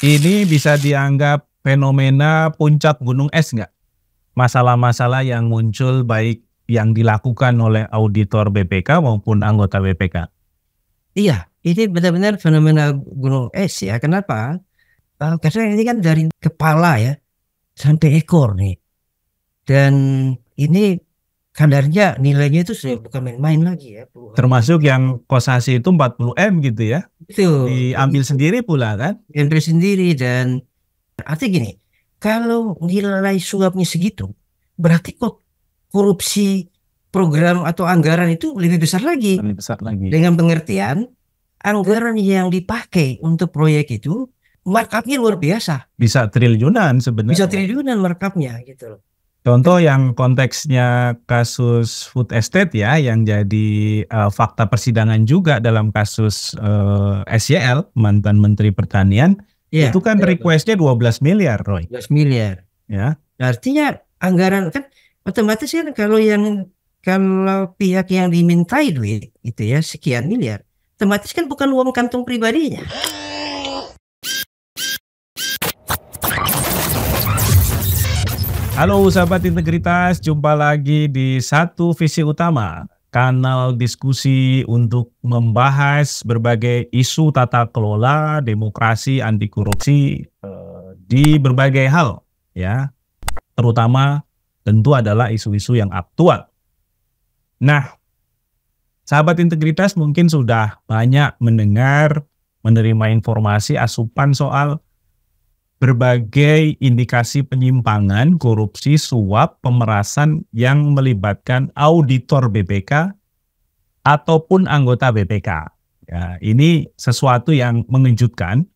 Ini bisa dianggap fenomena puncak gunung es nggak? Masalah-masalah yang muncul baik yang dilakukan oleh auditor BPK maupun anggota BPK. Iya, ini benar-benar fenomena gunung es ya. Kenapa? Karena ini kan dari kepala ya sampai ekor nih. Dan ini kadarnya nilainya itu sudah bukan main-main lagi ya. Termasuk yang kosasi itu 40M gitu ya. Betul. Diambil sendiri pula kan? Diambil sendiri dan artinya gini, kalau nilai suapnya segitu, berarti kok korupsi program atau anggaran itu lebih besar lagi. Lebih besar lagi. Dengan pengertian anggaran yang dipakai untuk proyek itu markupnya luar biasa. Bisa triliunan sebenarnya. Bisa triliunan markupnya gitu loh. Contoh yang konteksnya kasus food estate ya, yang jadi fakta persidangan juga dalam kasus SYL, mantan Menteri Pertanian, ya, itu kan requestnya 12 miliar, Roy. 12 miliar. Ya. Artinya anggaran kan otomatis kan kalau pihak yang dimintai duit itu ya sekian miliar, otomatis kan bukan uang kantong pribadinya. Halo sahabat integritas, jumpa lagi di Satu Visi Utama, kanal diskusi untuk membahas berbagai isu tata kelola, demokrasi, anti korupsi di berbagai hal, ya. Terutama tentu adalah isu-isu yang aktual. Nah, sahabat integritas mungkin sudah banyak mendengar, menerima informasi asupan soal berbagai indikasi penyimpangan, korupsi, suap, pemerasan yang melibatkan auditor BPK ataupun anggota BPK. Ya, ini sesuatu yang mengejutkan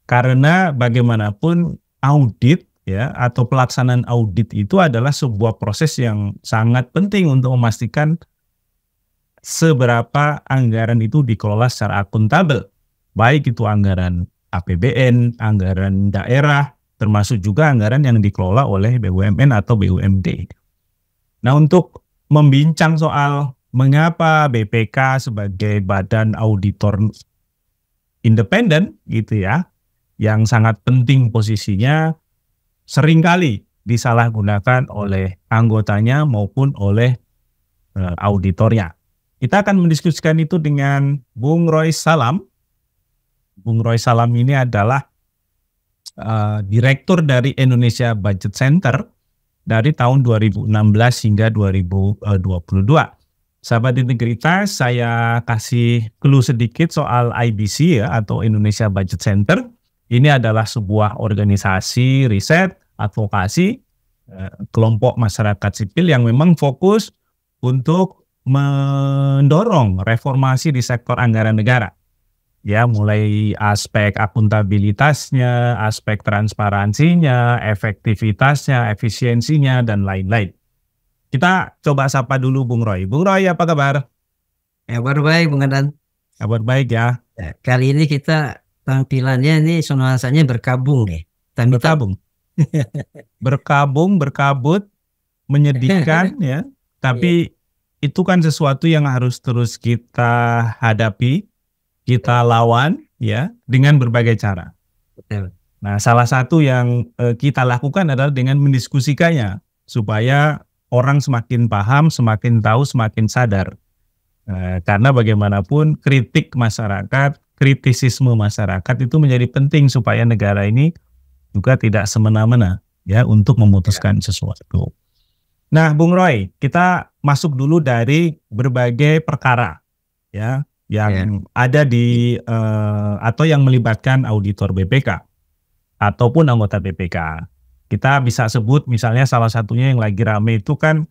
karena bagaimanapun audit ya atau pelaksanaan audit itu adalah sebuah proses yang sangat penting untuk memastikan seberapa anggaran itu dikelola secara akuntabel, baik itu anggaran APBN, anggaran daerah, termasuk juga anggaran yang dikelola oleh BUMN atau BUMD. Nah, untuk membincang soal mengapa BPK sebagai badan auditor independen gitu ya, yang sangat penting posisinya, seringkali disalahgunakan oleh anggotanya maupun oleh auditornya. Kita akan mendiskusikan itu dengan Bung Roy Salam. Bung Roy Salam ini adalah direktur dari Indonesia Budget Center dari tahun 2016 hingga 2022. Sahabat integritas, saya kasih clue sedikit soal IBC ya atau Indonesia Budget Center. Ini adalah sebuah organisasi riset, advokasi, kelompok masyarakat sipil yang memang fokus untuk mendorong reformasi di sektor anggaran negara. Ya, mulai aspek akuntabilitasnya, aspek transparansinya, efektivitasnya, efisiensinya, dan lain-lain. Kita coba sapa dulu Bung Roy. Bung Roy, apa kabar? Kabar baik, Bung Adan. Kabar baik ya. Kali ini kita tampilannya ini nuansanya berkabung nih. Berkabung. Berkabung, berkabut, menyedihkan ya. Tapi itu kan sesuatu yang harus terus kita hadapi, kita lawan ya dengan berbagai cara. Betul. Nah, salah satu yang kita lakukan adalah dengan mendiskusikannya supaya orang semakin paham, semakin tahu, semakin sadar. Karena bagaimanapun kritik masyarakat, kritisisme masyarakat itu menjadi penting supaya negara ini juga tidak semena-mena ya untuk memutuskan sesuatu. Nah, Bung Roy, kita masuk dulu dari berbagai perkara ya yang ada di atau yang melibatkan auditor BPK ataupun anggota BPK. Kita bisa sebut misalnya salah satunya yang lagi rame itu kan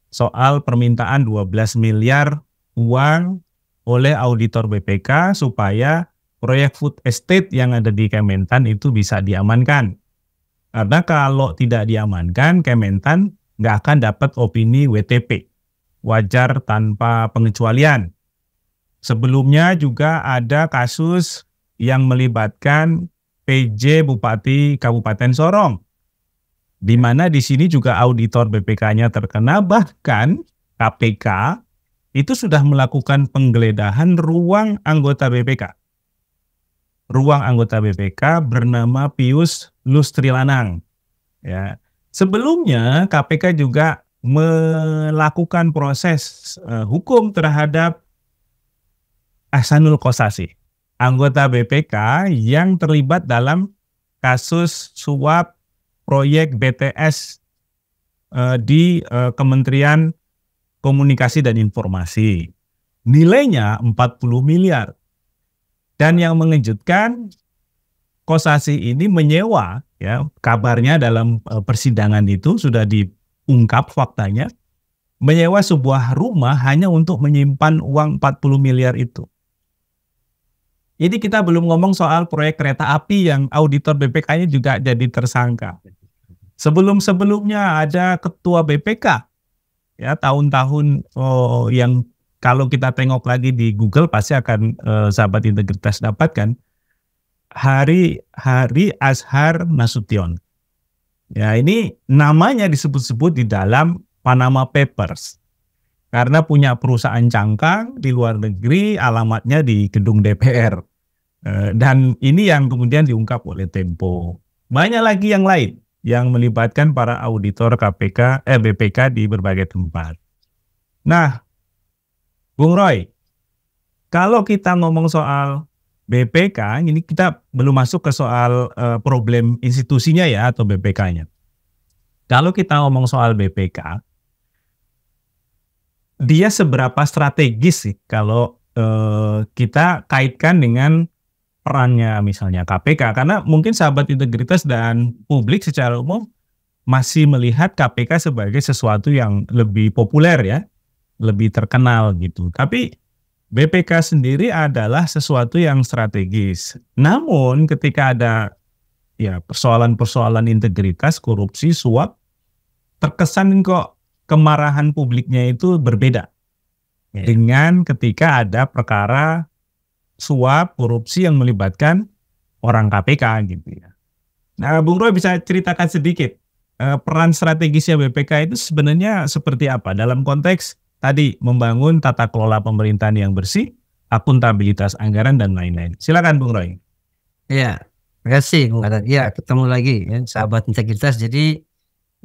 soal permintaan 12 miliar uang oleh auditor BPK supaya proyek food estate yang ada di Kementan itu bisa diamankan. Karena kalau tidak diamankan, Kementan nggak akan dapat opini WTP, wajar tanpa pengecualian. Sebelumnya juga ada kasus yang melibatkan PJ Bupati Kabupaten Sorong, di mana di sini juga auditor BPK-nya terkena, bahkan KPK itu sudah melakukan penggeledahan ruang anggota BPK. ruang anggota BPK bernama Pius Lustrilanang. Ya. Sebelumnya KPK juga melakukan proses hukum terhadap Ahsanul Kossasi, anggota BPK yang terlibat dalam kasus suap proyek BTS di Kementerian Komunikasi dan Informasi. Nilainya 40 miliar. Dan yang mengejutkan, Kossasi ini menyewa, ya, kabarnya dalam persidangan itu sudah diungkap faktanya, menyewa sebuah rumah hanya untuk menyimpan uang 40 miliar itu. Jadi kita belum ngomong soal proyek kereta api yang auditor BPK-nya juga jadi tersangka. Sebelum-sebelumnya ada ketua BPK, ya, tahun-tahun yang kalau kita tengok lagi di Google pasti akan sahabat integritas dapatkan, Hari Azhar Nasution. Ya, ini namanya disebut-sebut di dalam Panama Papers. Karena punya perusahaan cangkang di luar negeri, alamatnya di gedung DPR. Dan ini yang kemudian diungkap oleh Tempo. Banyak lagi yang lain yang melibatkan para auditor BPK di berbagai tempat. Nah, Bung Roy, kalau kita ngomong soal BPK, ini kita belum masuk ke soal problem institusinya ya atau BPK-nya. Kalau kita ngomong soal BPK, dia seberapa strategis sih kalau kita kaitkan dengan perannya misalnya KPK? Karena mungkin sahabat integritas dan publik secara umum masih melihat KPK sebagai sesuatu yang lebih populer ya, lebih terkenal gitu. Tapi BPK sendiri adalah sesuatu yang strategis. Namun ketika ada ya persoalan-persoalan integritas, korupsi, suap, terkesan kok kemarahan publiknya itu berbeda dengan ketika ada perkara suap, korupsi yang melibatkan orang KPK gitu ya. Nah, Bung Roy bisa ceritakan sedikit peran strategisnya BPK itu sebenarnya seperti apa dalam konteks tadi membangun tata kelola pemerintahan yang bersih, akuntabilitas anggaran dan lain-lain. Silakan Bung Roy. Ya, terima kasih Bung Adan. Ya, ketemu lagi ya, sahabat integritas. Jadi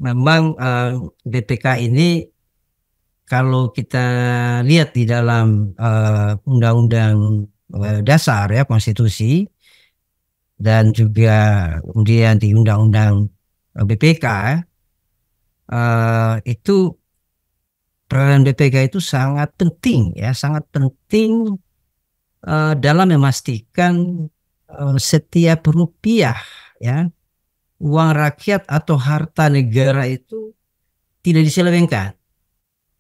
memang BPK ini kalau kita lihat di dalam undang-undang dasar ya, konstitusi, dan juga kemudian di undang-undang BPK itu peran BPK itu sangat penting ya, sangat penting dalam memastikan setiap rupiah ya, uang rakyat atau harta negara itu tidak diselewengkan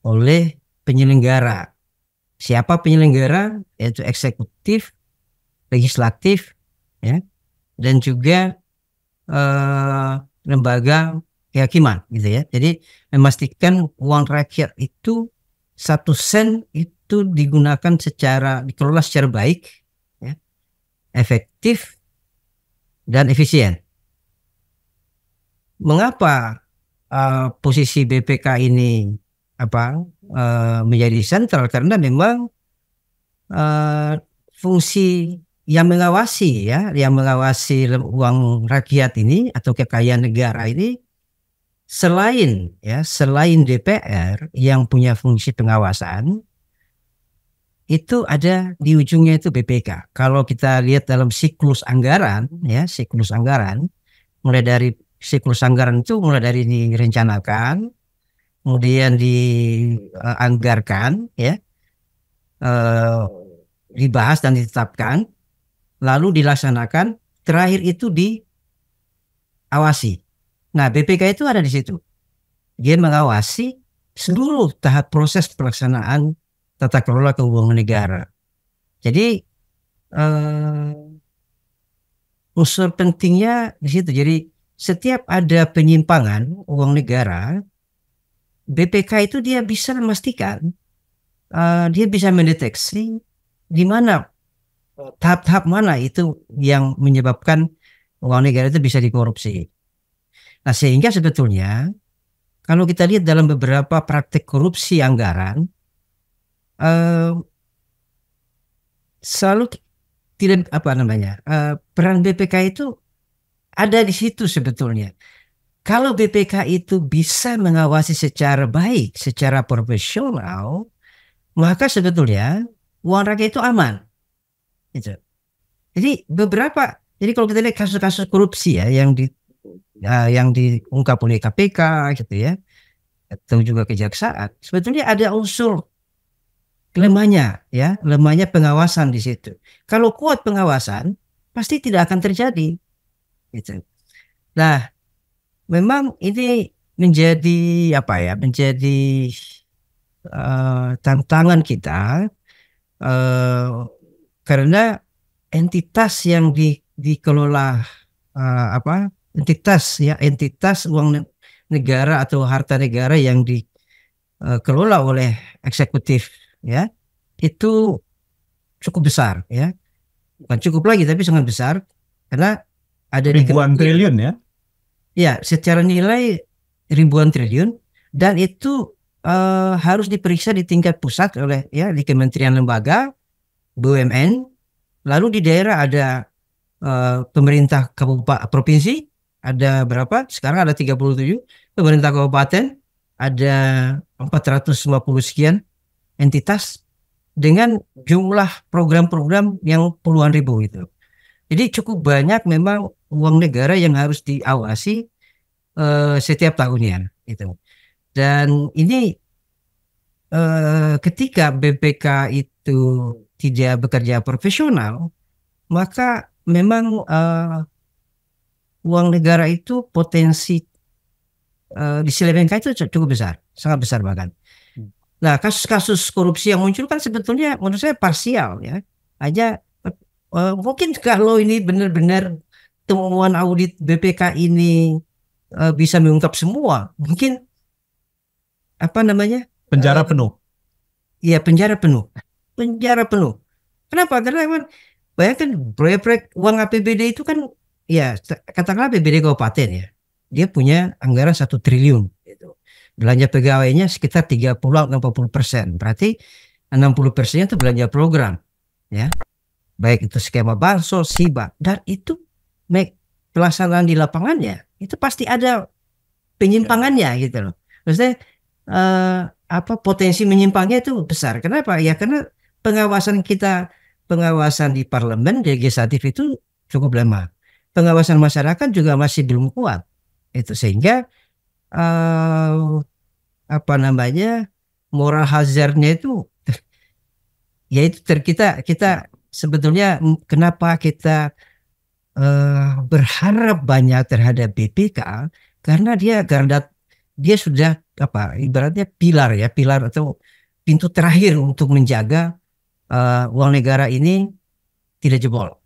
oleh penyelenggara. Siapa penyelenggara? Yaitu eksekutif, legislatif, ya, dan juga lembaga kehakiman, gitu ya. Jadi memastikan uang rakyat itu 1 sen itu dikelola secara baik, ya, efektif dan efisien. Mengapa posisi BPK ini menjadi sentral? Karena memang fungsi yang mengawasi uang rakyat ini atau kekayaan negara ini, selain DPR yang punya fungsi pengawasan, itu ada di ujungnya itu BPK. Kalau kita lihat dalam siklus anggaran mulai dari siklus anggaran itu mulai dari direncanakan, kemudian dianggarkan, ya, dibahas dan ditetapkan, lalu dilaksanakan, terakhir itu diawasi. Nah, BPK itu ada di situ. Dia mengawasi seluruh tahap proses pelaksanaan tata kelola keuangan negara. Jadi unsur pentingnya di situ. Jadi setiap ada penyimpangan uang negara, BPK itu dia bisa memastikan, dia bisa mendeteksi di mana tahap-tahap mana itu yang menyebabkan uang negara itu bisa dikorupsi. Nah, sehingga sebetulnya kalau kita lihat dalam beberapa praktik korupsi anggaran, selalu tidak peran BPK itu ada di situ sebetulnya. Kalau BPK itu bisa mengawasi secara baik, secara profesional, maka sebetulnya uang rakyat itu aman. Gitu. Jadi kalau kita lihat kasus-kasus korupsi ya yang diungkap oleh KPK gitu ya, atau juga kejaksaan, sebetulnya ada unsur lemahnya pengawasan di situ. Kalau kuat pengawasan, pasti tidak akan terjadi. Gitu. Nah, memang ini menjadi tantangan kita karena entitas yang dikelola entitas uang negara atau harta negara yang dikelola oleh eksekutif ya, itu cukup besar ya, bukan cukup lagi tapi sangat besar karena ada ribuan triliun ya. Ya, secara nilai ribuan triliun, dan itu harus diperiksa di tingkat pusat oleh di kementerian lembaga, BUMN, lalu di daerah ada pemerintah kabupaten provinsi, ada berapa? Sekarang ada 37, pemerintah kabupaten ada 450 sekian entitas dengan jumlah program-program yang puluhan ribu gitu. Jadi cukup banyak memang uang negara yang harus diawasi setiap tahunnya itu. Dan ini ketika BPK itu tidak bekerja profesional, maka memang uang negara itu potensi diselewengkan itu cukup besar, sangat besar bahkan. Nah, kasus-kasus korupsi yang muncul kan sebetulnya menurut saya parsial ya, hanya mungkin kalau ini benar-benar temuan audit BPK ini bisa mengungkap semua, mungkin penjara penuh. Iya, penjara penuh. Kenapa? Karena memang bayangkan proyek-proyek uang APBD itu kan ya katakanlah APBD kabupaten ya, dia punya anggaran 1 triliun gitu. Belanja pegawainya sekitar 30-40%, berarti 60% itu belanja program ya, baik itu skema bansos, hibah, dan itu pelaksanaan di lapangannya itu pasti ada penyimpangannya gitu loh. Maksudnya potensi menyimpangnya itu besar. Kenapa? Ya karena pengawasan di parlemen, legislatif itu cukup lemah. Pengawasan masyarakat juga masih belum kuat. Itu sehingga moral hazardnya itu yaitu kita sebetulnya kenapa kita berharap banyak terhadap BPK, karena dia sudah ibaratnya pilar atau pintu terakhir untuk menjaga uang negara ini tidak jebol.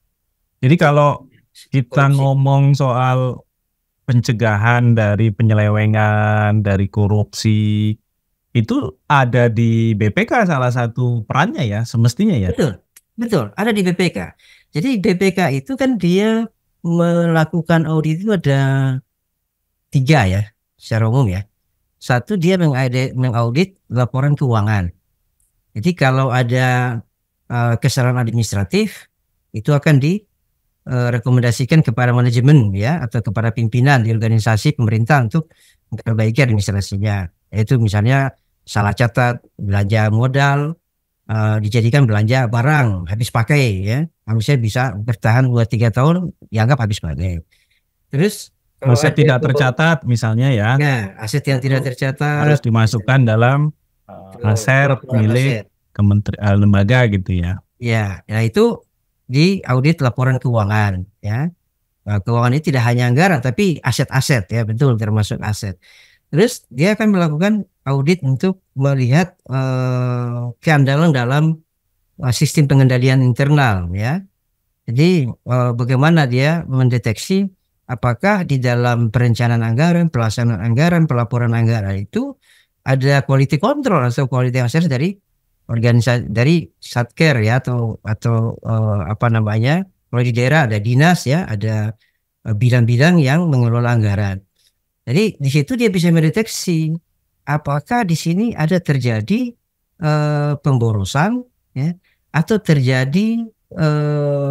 Jadi kalau kita ngomong soal pencegahan dari penyelewengan, dari korupsi, itu ada di BPK salah satu perannya ya, semestinya ya. Betul, ada di BPK. Jadi BPK itu kan dia melakukan audit itu ada 3 ya, secara umum ya. 1, dia mengaudit laporan keuangan. Jadi kalau ada kesalahan administratif, itu akan direkomendasikan kepada manajemen ya, atau kepada pimpinan di organisasi pemerintah untuk memperbaiki administrasinya. Yaitu misalnya salah catat belanja modal, dijadikan belanja barang habis pakai ya, harusnya bisa bertahan 2-3 tahun, dianggap habis pakai. Terus aset tidak tercatat misalnya ya. Nah, aset yang tidak tercatat harus dimasukkan dalam aset milik kementerian lembaga gitu ya. Ya, itu di audit laporan keuangan ya. Keuangan ini tidak hanya anggaran tapi aset-aset ya, betul, termasuk aset. Terus dia akan melakukan audit untuk melihat keandalan dalam sistem pengendalian internal ya. Jadi bagaimana dia mendeteksi apakah di dalam perencanaan anggaran, pelaksanaan anggaran, pelaporan anggaran itu ada quality control atau quality assurance dari organisasi, dari Satker ya, atau kalau di daerah ada dinas ya, ada bidang-bidang yang mengelola anggaran. Jadi di situ dia bisa mendeteksi apakah di sini ada terjadi pemborosan ya, atau terjadi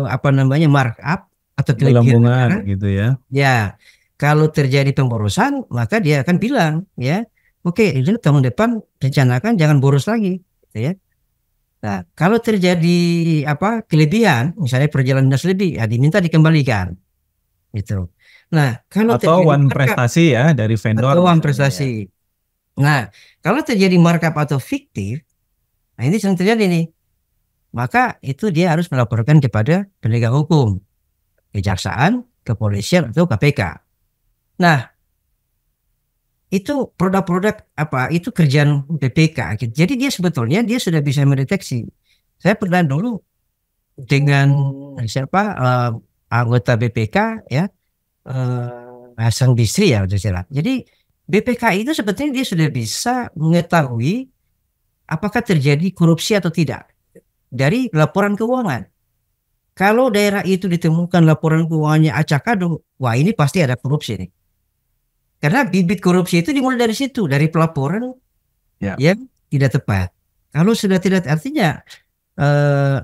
apa namanya markup atau kelebihan Gelembungan negara, gitu ya. ya kalau terjadi pemborosan maka dia akan bilang ya, oke ini tahun depan rencanakan jangan boros lagi, gitu ya. Nah kalau terjadi apa kelebihan, misalnya perjalanan dinas lebih, ya diminta dikembalikan, gitu. Nah kalau Atau terjadi one markup prestasi ya dari vendor atau uang misalnya ya. prestasi, nah kalau terjadi markup atau fiktif, nah ini yang terjadi nih, maka itu dia harus melaporkan kepada penegak hukum, kejaksaan, kepolisian atau KPK. Nah, itu produk-produk apa? Itu kerjaan BPK, gitu. Jadi dia sebetulnya dia sudah bisa mendeteksi. Saya pernah dulu dengan siapa anggota BPK ya, Hasan Bisri ya udah salah. Jadi BPK itu sebetulnya dia sudah bisa mengetahui apakah terjadi korupsi atau tidak dari laporan keuangan. Kalau daerah itu ditemukan laporan keuangannya acak adul, wah ini pasti ada korupsi nih. Karena bibit korupsi itu dimulai dari situ, dari pelaporan Ya. yang tidak tepat. Kalau sudah tidak, artinya eh,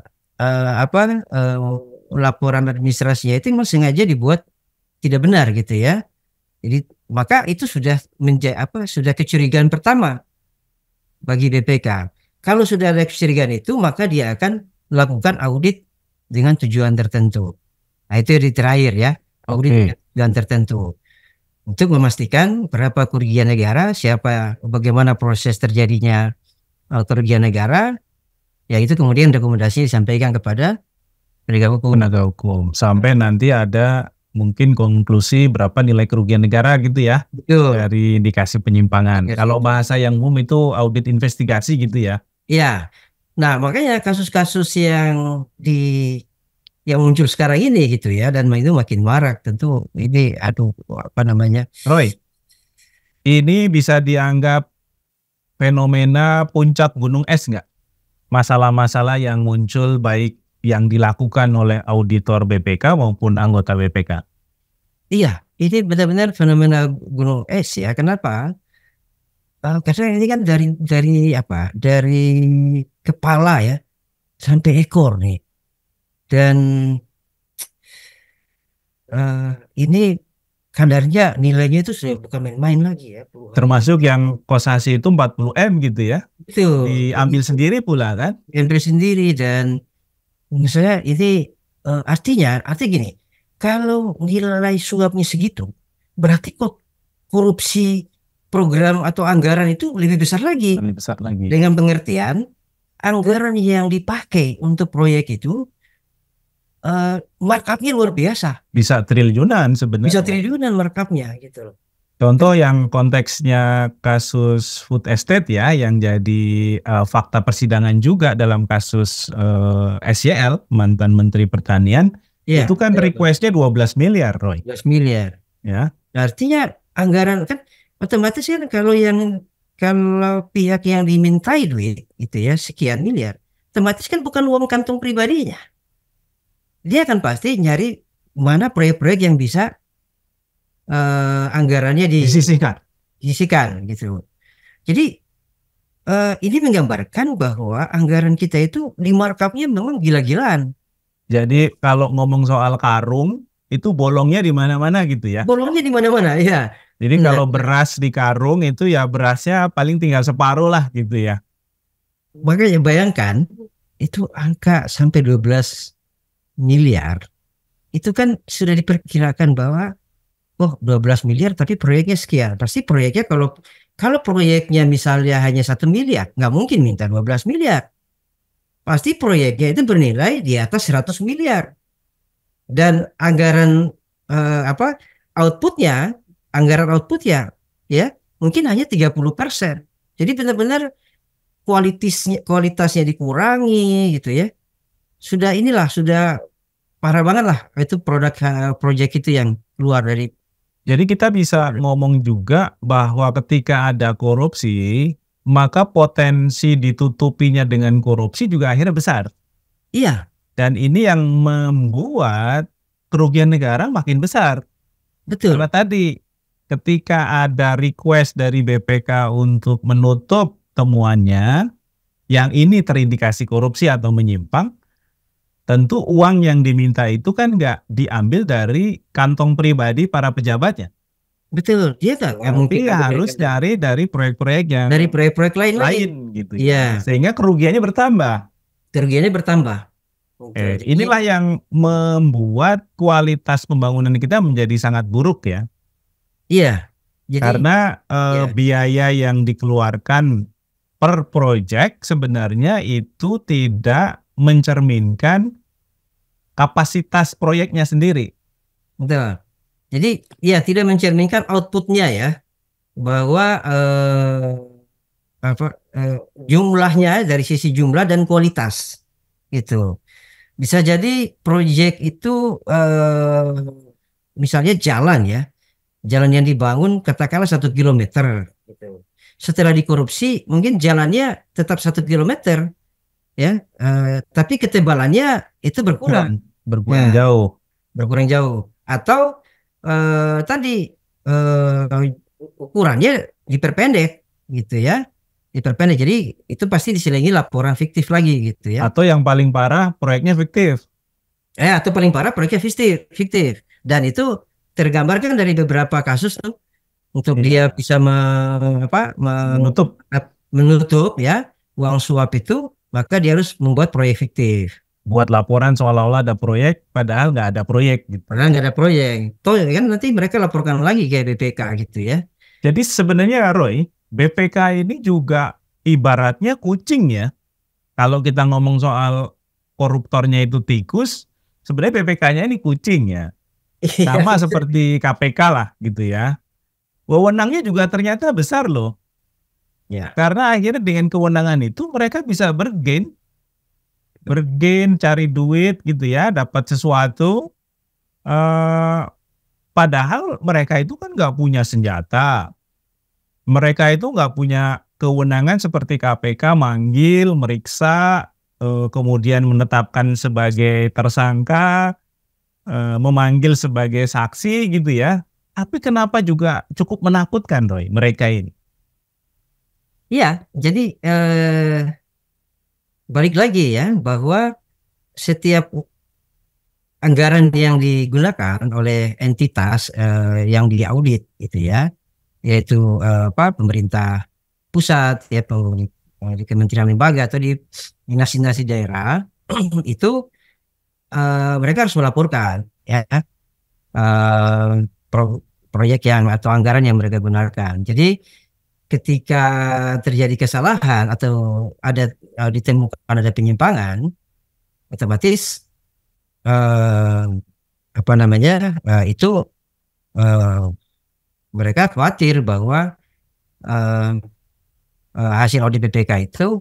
laporan administrasinya itu memang sengaja dibuat tidak benar gitu ya. Jadi maka itu sudah sudah kecurigaan pertama bagi BPK. Kalau sudah ada kecurigaan itu, maka dia akan melakukan audit dengan tujuan tertentu. Nah itu di terakhir ya, audit dengan tujuan tertentu untuk memastikan berapa kerugian negara, bagaimana proses terjadinya kerugian negara, ya itu kemudian rekomendasi disampaikan kepada penegak hukum. Penegak hukum sampai nanti ada mungkin konklusi berapa nilai kerugian negara gitu ya. Betul. Dari indikasi penyimpangan. Yes. Kalau bahasa yang umum itu audit investigasi gitu ya. Iya. Nah makanya kasus-kasus yang muncul sekarang ini gitu ya, dan itu makin marak tentu ini apa namanya, Roy, ini bisa dianggap fenomena puncak gunung es nggak? Masalah-masalah yang muncul baik yang dilakukan oleh auditor BPK maupun anggota BPK. Iya, ini benar-benar fenomena gunung es ya. Kenapa? Karena ini kan dari kepala ya sampai ekor nih, dan ini kadarnya nilainya itu sudah bukan main-main lagi ya. Termasuk yang kosasi itu 40 M gitu ya. Itu diambil sendiri pula kan? Ambil sendiri, dan misalnya ini artinya gini, kalau nilai suapnya segitu, berarti kok korupsi program atau anggaran itu lebih besar lagi. Lebih besar lagi. Dengan pengertian anggaran yang dipakai untuk proyek itu markupnya luar biasa. Bisa triliunan sebenarnya. Bisa triliunan markupnya gitu loh. Contoh yang konteksnya kasus food estate ya, yang jadi fakta persidangan juga dalam kasus SYL, mantan Menteri Pertanian, ya, itu kan requestnya 12 miliar, Roy. 12 miliar. Ya. Artinya anggaran kan otomatis kan kalau pihak yang dimintai duit itu ya sekian miliar, otomatis kan bukan uang kantong pribadinya. Dia akan pasti nyari mana proyek-proyek yang bisa anggarannya disisihkan gitu. Jadi ini menggambarkan bahwa anggaran kita itu di markupnya memang gila-gilaan. Jadi kalau ngomong soal karung itu bolongnya di mana-mana gitu ya. Bolongnya di mana-mana ya. Jadi kalau beras di karung itu ya berasnya paling tinggal separuh lah gitu ya. Makanya bayangkan itu angka sampai 12 miliar. Itu kan sudah diperkirakan bahwa 12 miliar tapi proyeknya sekian. Pasti proyeknya kalau proyeknya misalnya hanya 1 miliar, nggak mungkin minta 12 miliar. Pasti proyeknya itu bernilai di atas 100 miliar. Dan anggaran anggaran outputnya ya mungkin hanya 30%. Jadi benar-benar kualitasnya dikurangi gitu ya. Sudah parah banget lah itu proyek itu yang keluar dari. Jadi kita bisa ngomong juga bahwa ketika ada korupsi, maka potensi ditutupinya dengan korupsi juga akhirnya besar. Iya. Dan ini yang membuat kerugian negara makin besar. Betul. Karena tadi ketika ada request dari BPK untuk menutup temuannya, yang ini terindikasi korupsi atau menyimpang, tentu uang yang diminta itu kan nggak diambil dari kantong pribadi para pejabatnya, Betul, dia nggak mungkin tapi harus nyari dari proyek-proyek yang dari proyek-proyek lain. gitu ya, Iya, sehingga kerugiannya bertambah. kerugiannya bertambah. Jadi, Inilah yang membuat kualitas pembangunan kita menjadi sangat buruk ya, iya, jadi karena ya, biaya yang dikeluarkan per proyek sebenarnya itu tidak mencerminkan kapasitas proyeknya sendiri. betul. Jadi ya tidak mencerminkan outputnya ya, bahwa jumlahnya dari sisi jumlah dan kualitas gitu. Bisa jadi proyek itu misalnya jalan ya, jalan yang dibangun katakanlah 1 kilometer gitu. Setelah dikorupsi mungkin jalannya tetap 1 kilometer ya, tapi ketebalannya itu berkurang. Berkurang Ya, jauh. berkurang jauh. Atau tadi ukurannya diperpendek gitu ya, diperpendek. Jadi itu pasti diselingi laporan fiktif lagi gitu ya. Atau yang paling parah proyeknya fiktif. Atau paling parah proyeknya fiktif. Dan itu tergambarkan dari beberapa kasus tuh, untuk dia Iya. bisa Menutup. menutup ya uang suap itu, maka dia harus membuat proyek fiktif. Buat laporan seolah-olah ada proyek, padahal nggak ada proyek gitu. Padahal nggak ada proyek. Toh kan nanti mereka laporkan lagi ke BPK gitu ya. Jadi sebenarnya Roy, BPK ini juga ibaratnya kucing ya. Kalau kita ngomong soal koruptornya itu tikus, sebenarnya BPK-nya ini kucing ya. Iya, Sama seperti KPK lah gitu ya. Wewenangnya juga ternyata besar loh. ya, Karena akhirnya dengan kewenangan itu mereka bisa bergain, cari duit gitu ya, dapat sesuatu. Eh, Padahal mereka itu kan nggak punya senjata. Mereka itu nggak punya kewenangan seperti KPK manggil, meriksa, kemudian menetapkan sebagai tersangka, memanggil sebagai saksi gitu ya. Tapi kenapa juga cukup menakutkan Roy mereka ini? iya. Jadi balik lagi ya, bahwa setiap anggaran yang digunakan oleh entitas yang diaudit gitu ya, yaitu pemerintah pusat ya, di kementerian lembaga atau di dinas-dinas daerah itu mereka harus melaporkan ya, proyek yang atau anggaran yang mereka gunakan. Jadi ketika terjadi kesalahan atau ada ditemukan ada penyimpangan, otomatis eh, itu eh, mereka khawatir bahwa eh, hasil audit BPK itu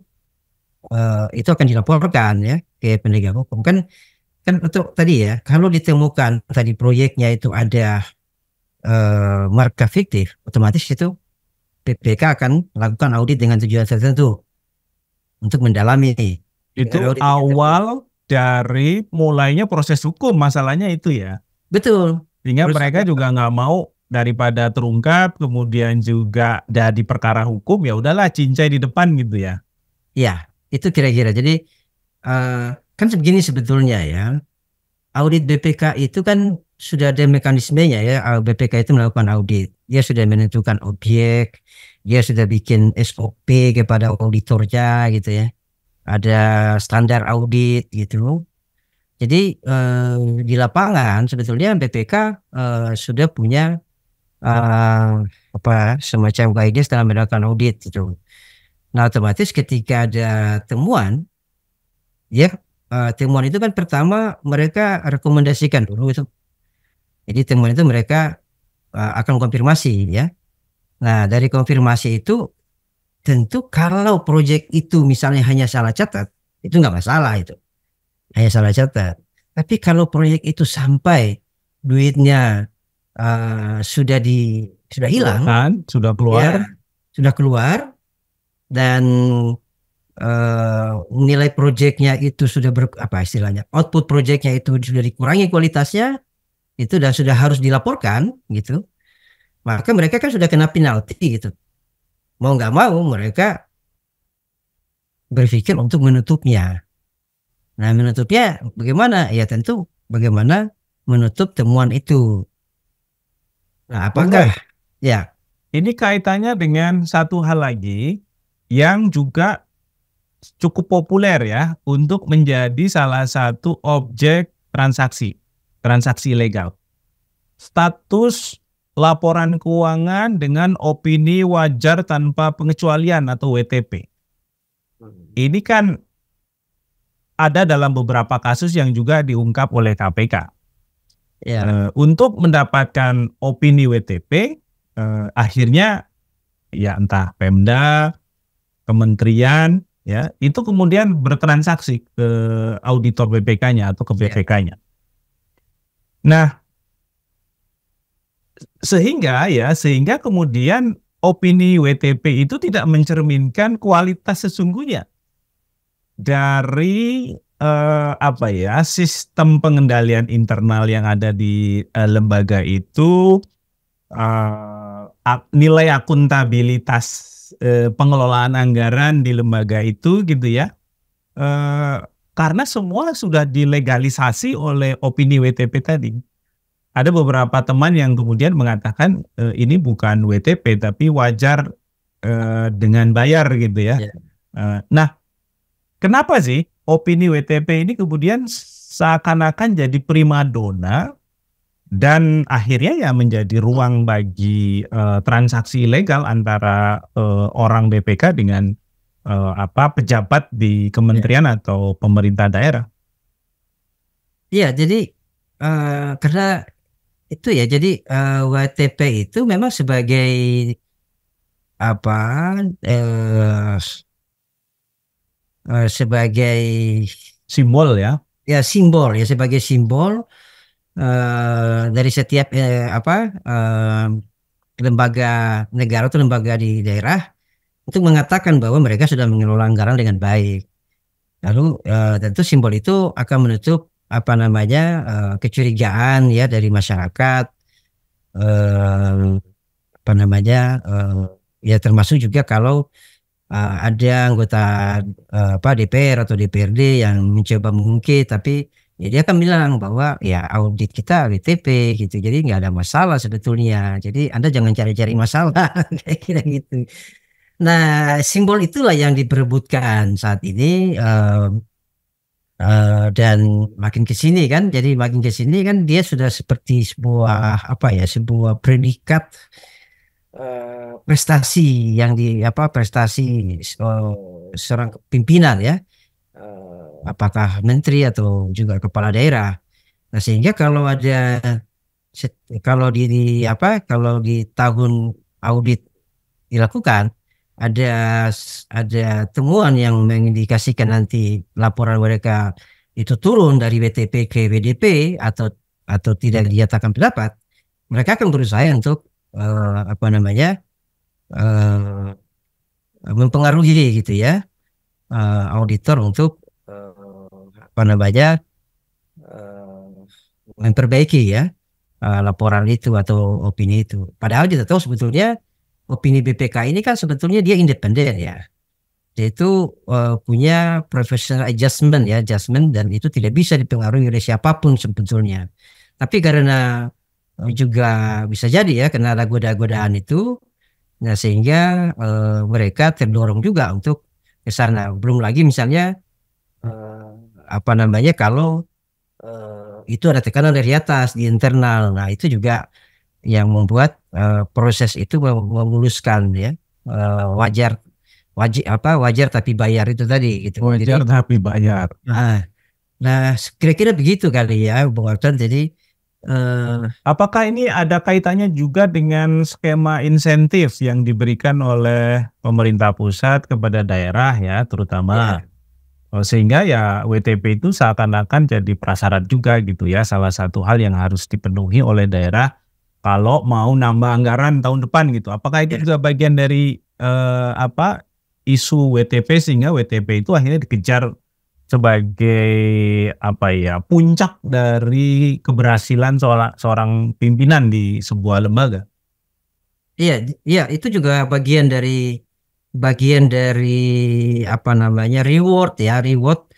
akan dilaporkan ya ke penegak hukum. Kan untuk tadi ya, kalau ditemukan tadi proyeknya itu ada marka fiktif, otomatis itu BPK akan melakukan audit dengan tujuan tertentu untuk mendalami Itu audit awal dari mulainya proses hukum masalahnya itu ya. betul. Sehingga Terus mereka juga nggak mau daripada terungkap kemudian juga jadi perkara hukum, ya udahlah cincai di depan gitu ya. ya, itu kira-kira. Jadi kan begini sebetulnya ya. Audit BPK itu kan sudah ada mekanismenya ya. BPK itu melakukan audit. Dia sudah menentukan objek, dia sudah bikin SOP kepada auditornya gitu ya. Ada standar audit gitu. Jadi di lapangan sebetulnya BPK sudah punya semacam guidance dalam melakukan audit gitu. Nah, otomatis ketika ada temuan, ya temuan itu kan pertama mereka rekomendasikan dulu itu. Jadi temuan itu mereka akan konfirmasi ya. Nah, dari konfirmasi itu tentu kalau proyek itu misalnya hanya salah catat, itu nggak masalah itu. Hanya salah catat. Tapi kalau proyek itu sampai duitnya sudah hilang, Kan sudah keluar. ya, sudah keluar, dan nilai proyeknya itu sudah apa istilahnya, output proyeknya itu sudah dikurangi kualitasnya itu dan sudah harus dilaporkan gitu, maka mereka kan sudah kena penalti gitu. Mau nggak mau mereka berpikir untuk menutupnya. Nah, menutupnya bagaimana? Ya tentu bagaimana menutup temuan itu. Nah, apakah Oke, ya ini kaitannya dengan satu hal lagi yang juga cukup populer ya untuk menjadi salah satu objek transaksi ilegal. Status laporan keuangan dengan opini wajar tanpa pengecualian atau WTP. Ini kan ada dalam beberapa kasus yang juga diungkap oleh KPK. ya Untuk mendapatkan opini WTP, akhirnya ya entah Pemda, kementerian, ya itu kemudian bertransaksi ke auditor BPK-nya atau ke ya BPK-nya. Nah, sehingga kemudian opini WTP itu tidak mencerminkan kualitas sesungguhnya dari sistem pengendalian internal yang ada di lembaga itu, nilai akuntabilitas pengelolaan anggaran di lembaga itu gitu ya. Karena semua sudah dilegalisasi oleh opini WTP tadi. Ada beberapa teman yang kemudian mengatakan ini bukan WTP tapi wajar dengan bayar gitu ya. ya Nah, kenapa sih opini WTP ini kemudian seakan-akan jadi primadona dan akhirnya ya menjadi ruang bagi transaksi ilegal antara orang BPK dengan pejabat di ya. kementerian atau pemerintah daerah. Iya, jadi karena itu ya, jadi WTP itu memang sebagai apa? eh, Sebagai Simbol ya. ya simbol ya, sebagai simbol dari setiap lembaga negara atau lembaga di daerah untuk mengatakan bahwa mereka sudah mengelola anggaran dengan baik. Lalu tentu simbol itu akan menutup kecurigaan ya dari masyarakat, eh, ya termasuk juga kalau ada anggota DPR atau DPRD yang mencoba mengungkit, tapi ya dia akan bilang bahwa ya audit kita WTP gitu, jadi nggak ada masalah sebetulnya, jadi Anda jangan cari-cari masalah kayak kira gitu. Nah, simbol itulah yang diperebutkan saat ini, dan makin ke sini kan, jadi makin ke sini kan dia sudah seperti sebuah sebuah predikat prestasi yang prestasi seorang pimpinan ya, apakah menteri atau juga kepala daerah. Nah, sehingga kalau ada kalau di tahun audit dilakukan ada temuan yang mengindikasikan nanti laporan mereka itu turun dari WTP ke WDP atau tidak dinyatakan pendapat, mereka akan berusaha untuk eh, apa namanya eh, mempengaruhi gitu ya, auditor untuk memperbaiki ya laporan itu atau opini itu. Padahal kita tahu sebetulnya opini BPK ini kan sebetulnya dia independen ya. Dia itu punya professional adjustment dan itu tidak bisa dipengaruhi oleh siapapun sebetulnya. Tapi karena juga bisa jadi ya karena ada goda-godaan itu, nah sehingga mereka terdorong juga untuk ke sana. Belum lagi misalnya kalau itu ada tekanan dari atas di internal. Nah, itu juga yang membuat proses itu memuluskan ya, wajar wajar tapi bayar itu tadi gitu. Wajar tapi bayar. Nah, kira-kira begitu kali ya, Bung Arton. Jadi Apakah ini ada kaitannya juga dengan skema insentif yang diberikan oleh pemerintah pusat kepada daerah ya, terutama ya, sehingga ya WTP itu seakan-akan jadi prasyarat juga gitu ya, salah satu hal yang harus dipenuhi oleh daerah kalau mau nambah anggaran tahun depan gitu. Apakah itu ya, juga bagian dari isu WTP sehingga WTP itu akhirnya dikejar sebagai puncak dari keberhasilan seorang pimpinan di sebuah lembaga. iya, iya itu juga bagian dari reward ya, reward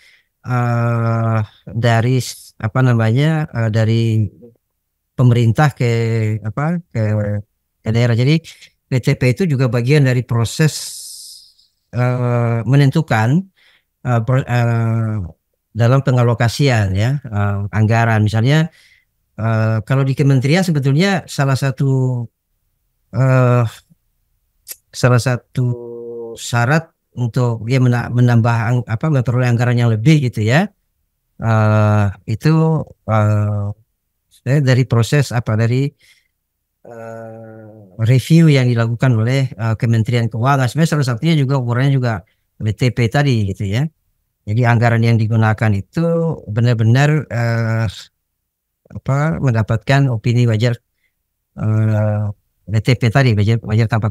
dari apa namanya dari pemerintah ke daerah. Jadi WTP itu juga bagian dari proses menentukan dalam pengalokasian ya anggaran. Misalnya kalau di kementerian sebetulnya eh, salah satu syarat untuk dia menambah memperoleh anggaran yang lebih gitu ya. Itu dari proses review yang dilakukan oleh Kementerian Keuangan. Sebenarnya salah satunya juga ukurannya juga WTP tadi gitu ya. Jadi anggaran yang digunakan itu benar-benar mendapatkan opini wajar WTP tadi, wajar tanpa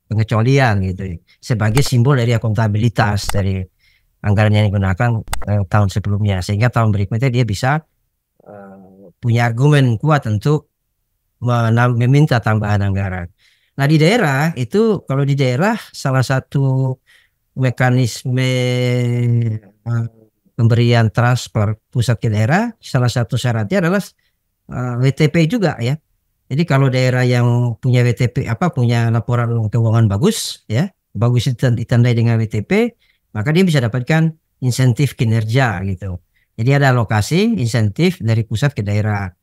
pengecualian gitu, sebagai simbol dari akuntabilitas dari anggaran yang digunakan tahun sebelumnya, sehingga tahun berikutnya dia bisa punya argumen kuat untuk meminta tambahan anggaran. Nah di daerah itu, kalau di daerah salah satu mekanisme pemberian transfer pusat ke daerah, salah satu syaratnya adalah WTP juga ya. Jadi kalau daerah yang punya WTP punya laporan keuangan bagus ya, bagus ditandai dengan WTP, maka dia bisa dapatkan insentif kinerja gitu. Jadi ada alokasi insentif dari pusat ke daerah.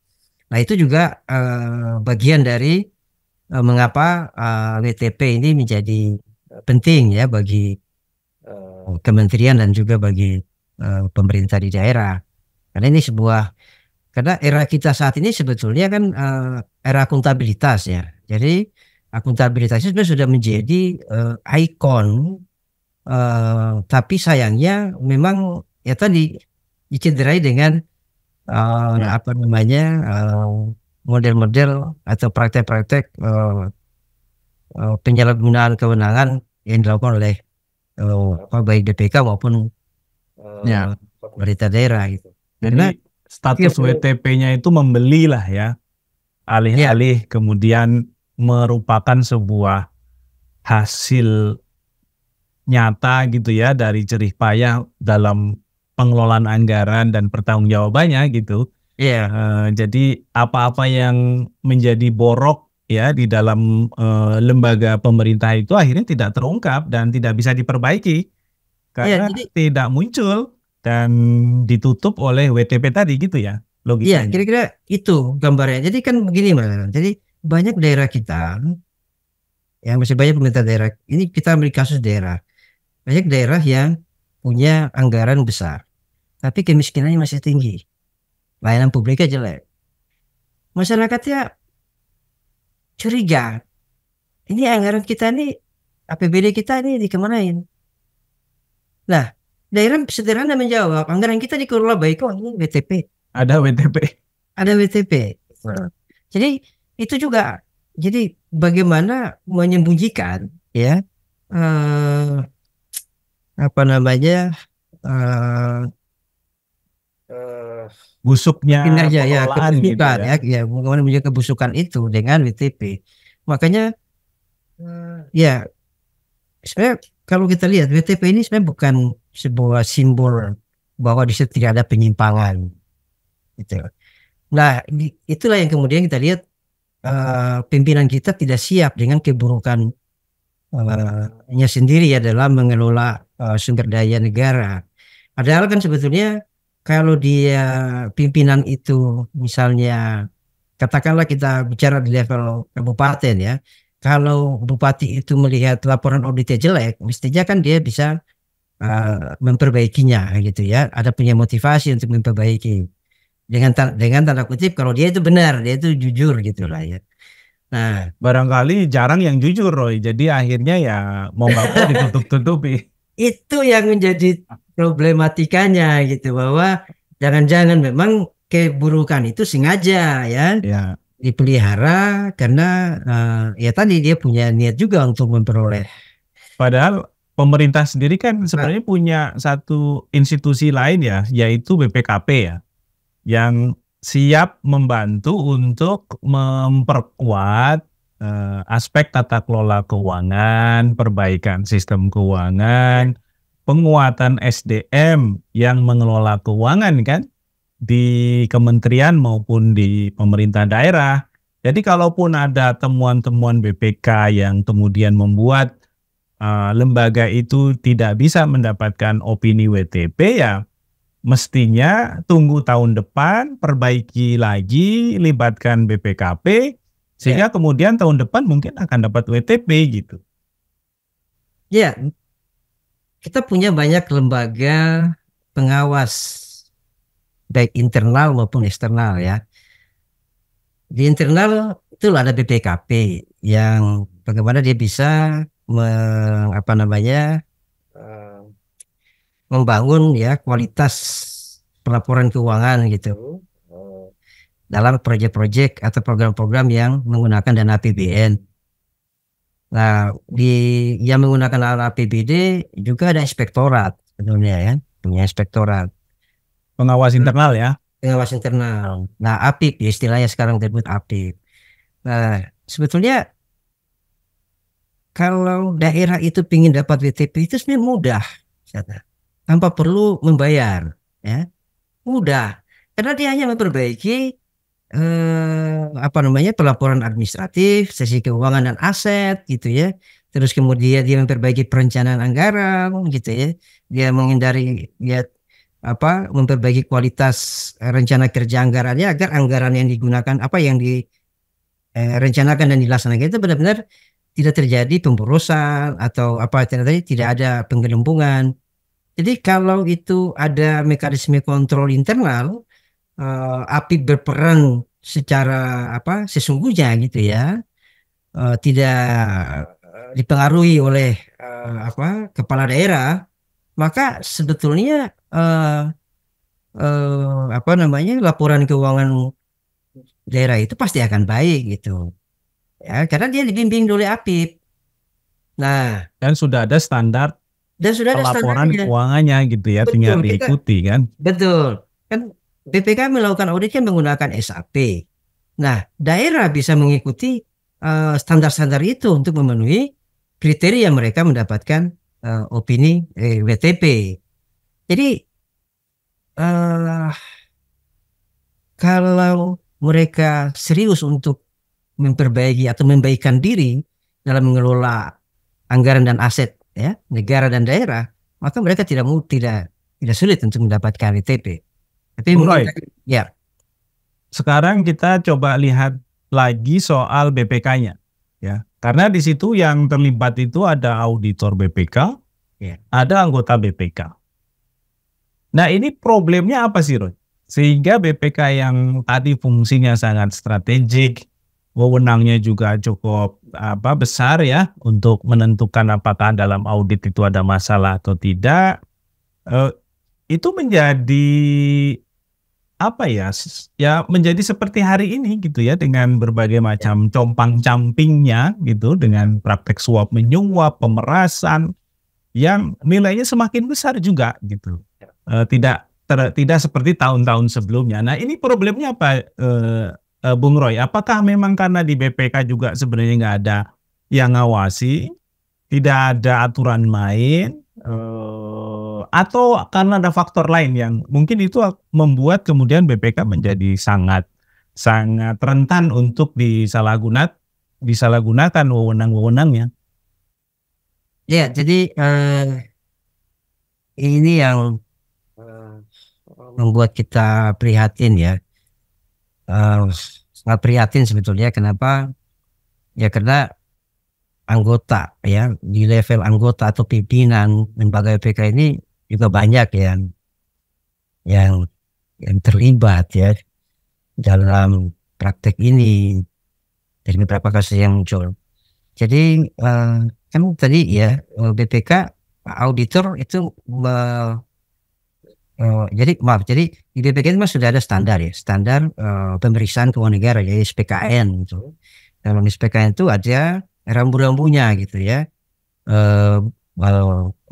Nah itu juga bagian dari mengapa WTP ini menjadi penting ya bagi kementerian dan juga bagi pemerintah di daerah. Karena era kita saat ini sebetulnya kan era akuntabilitas ya. Jadi akuntabilitas itu sudah menjadi ikon, tapi sayangnya memang ya tadi dicederai dengan model-model atau praktek-praktek penyalahgunaan kewenangan yang dilakukan oleh baik DPK maupun pemerintah daerah gitu. Jadi status WTP-nya itu membeli lah ya, alih-alih kemudian merupakan sebuah hasil nyata gitu ya dari jerih payah dalam pengelolaan anggaran dan pertanggungjawabannya gitu. Jadi apa-apa yang menjadi borok ya di dalam lembaga pemerintah itu akhirnya tidak terungkap dan tidak bisa diperbaiki karena tidak muncul dan ditutup oleh WTP tadi gitu ya logikanya. Iya, kira-kira itu gambarnya. Jadi kan begini Mas. Jadi banyak daerah kita yang masih banyak pemerintah daerah. Ini kita ambil kasus daerah. Banyak daerah yang punya anggaran besar, tapi kemiskinannya masih tinggi. Layanan publiknya jelek. Masyarakatnya curiga. Ini anggaran kita nih, APBD kita ini dikemanain? Nah, daerah sederhana menjawab, anggaran kita dikelola baik kok, ini WTP. Ada WTP. Ada WTP. Jadi itu juga, jadi bagaimana menyembunyikan ya busuknya kinerja pengelolaan gitu ya, bagaimana menjaga kebusukan itu dengan WTP. Makanya ya sebenarnya kalau kita lihat WTP ini sebenarnya bukan sebuah simbol bahwa di situ tidak ada penyimpangan gitu. Nah itulah yang kemudian kita lihat pimpinan kita tidak siap dengan keburukan nya sendiri ya dalam mengelola sumber daya negara. Padahal kan sebetulnya kalau dia pimpinan itu misalnya katakanlah kita bicara di level kabupaten ya, kalau bupati itu melihat laporan auditnya jelek, mestinya kan dia bisa memperbaikinya gitu ya, ada punya motivasi untuk memperbaiki dengan tanda kutip kalau dia itu benar, dia itu jujur gitulah ya. Nah, barangkali jarang yang jujur Roy, jadi akhirnya ya mau nggak mau ditutup-tutupi. Itu yang menjadi problematikanya gitu, bahwa jangan-jangan memang keburukan itu sengaja ya dipelihara karena ya tadi dia punya niat juga untuk memperoleh. Padahal pemerintah sendiri kan sebenarnya punya satu institusi lain ya, yaitu BPKP ya, yang siap membantu untuk memperkuat aspek tata kelola keuangan, perbaikan sistem keuangan, penguatan SDM yang mengelola keuangan kan di kementerian maupun di pemerintah daerah. Jadi kalaupun ada temuan-temuan BPK yang kemudian membuat lembaga itu tidak bisa mendapatkan opini WTP, ya mestinya tunggu tahun depan, perbaiki lagi, libatkan BPKP, sehingga kemudian tahun depan mungkin akan dapat WTP gitu. Ya, kita punya banyak lembaga pengawas baik internal maupun eksternal ya. Di internal itu ada BPKP yang bagaimana dia bisa membangun ya kualitas pelaporan keuangan gitu dalam proyek-proyek atau program-program yang menggunakan dana APBN. Nah, yang menggunakan dana APBD juga ada inspektorat sebenarnya ya, punya inspektorat. Pengawas internal ya. Pengawas internal. Nah, APIP istilahnya sekarang disebut APIP. Nah, sebetulnya kalau daerah itu ingin dapat WTP itu sebenarnya mudah, tanpa perlu membayar, ya mudah, karena dia hanya memperbaiki pelaporan administratif, sesi keuangan dan aset gitu ya. Terus kemudian dia memperbaiki perencanaan anggaran gitu ya. Dia menghindari memperbaiki kualitas rencana kerja anggarannya agar anggaran yang digunakan yang direncanakan dan dilaksanakan itu benar-benar tidak terjadi pemborosan atau tidak ada penggelembungan. Jadi kalau itu ada mekanisme kontrol internal, APIP berperan secara sesungguhnya gitu ya, tidak dipengaruhi oleh kepala daerah, maka sebetulnya laporan keuangan daerah itu pasti akan baik gitu ya, karena dia dibimbing oleh APIP. Nah, dan sudah ada standar pelaporan keuangannya gitu ya. Betul, tinggal diikuti kan. Betul, kan BPK melakukan audit kan menggunakan SAP. Nah, daerah bisa mengikuti standar-standar itu untuk memenuhi kriteria mereka mendapatkan opini WTP. Jadi kalau mereka serius untuk memperbaiki atau membaikkan diri dalam mengelola anggaran dan aset ya negara dan daerah, maka mereka tidak sulit untuk mendapatkan WTP. Tapi ya. Sekarang kita coba lihat lagi soal BPK-nya ya. Karena di situ yang terlibat itu ada auditor BPK, ada anggota BPK. Nah, ini problemnya apa sih, Roy? Sehingga BPK yang tadi fungsinya sangat strategik, wewenangnya juga cukup besar ya untuk menentukan apakah dalam audit itu ada masalah atau tidak, itu menjadi menjadi seperti hari ini gitu ya, dengan berbagai macam compang-campingnya gitu, dengan praktek suap menyuap, pemerasan yang nilainya semakin besar juga gitu. Tidak seperti tahun-tahun sebelumnya. Nah, ini problemnya apa, Bung Roy? Apakah memang karena di BPK juga sebenarnya nggak ada yang ngawasi, tidak ada aturan main, atau karena ada faktor lain yang mungkin itu membuat kemudian BPK menjadi sangat rentan untuk disalahgunakan wewenang-wewenangnya? Ya, jadi ini yang membuat kita prihatin ya, sangat prihatin sebetulnya. Kenapa? Ya karena anggota ya, di level anggota atau pimpinan lembaga BPK ini juga banyak yang terlibat ya dalam praktek ini dari beberapa kasus yang muncul. Jadi kan tadi ya BPK auditor itu jadi di BPK itu sudah ada standar ya, standar pemeriksaan keuangan negara, yaitu SPKN gitu. Dalam SPKN itu ada rambu-rambunya gitu ya,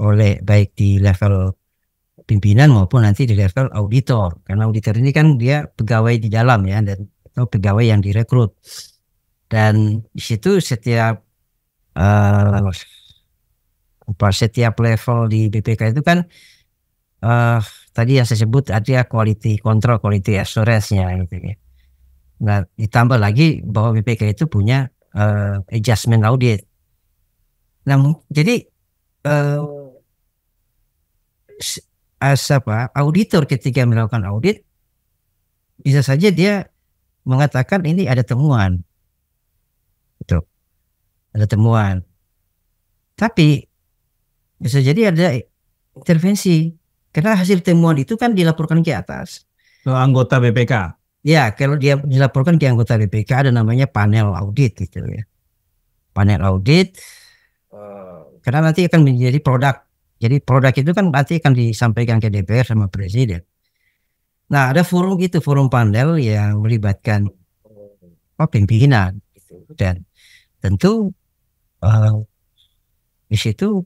oleh baik di level pimpinan maupun nanti di level auditor, karena auditor ini kan dia pegawai di dalam ya, dan atau pegawai yang direkrut, dan di situ setiap setiap level di BPK itu kan tadi yang saya sebut ada quality control, quality assurance-nya gitu ya. Nah, ditambah lagi bahwa BPK itu punya adjustment audit. Nah, jadi auditor ketika melakukan audit bisa saja dia mengatakan ini ada temuan, gitu, ada temuan. Tapi bisa jadi ada intervensi karena hasil temuan itu kan dilaporkan ke atas. Ke anggota BPK. Ya, kalau dia dilaporkan ke anggota BPK ada namanya panel audit gitu ya. Panel audit karena nanti akan menjadi produk. Jadi produk itu kan nanti akan disampaikan ke DPR sama Presiden. Nah, ada forum itu, forum panel yang melibatkan pimpinan gitu. Dan tentu di situ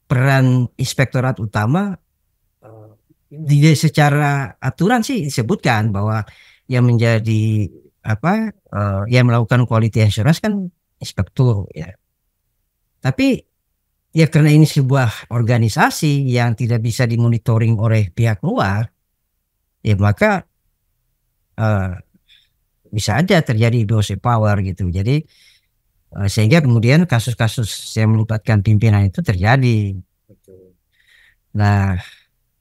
peran inspektorat utama secara aturan sih disebutkan bahwa yang menjadi yang melakukan quality assurance kan inspektur ya. Tapi ya karena ini sebuah organisasi yang tidak bisa dimonitoring oleh pihak luar, ya maka bisa aja terjadi abuse power gitu. Jadi sehingga kemudian kasus-kasus yang melibatkan pimpinan itu terjadi. Nah,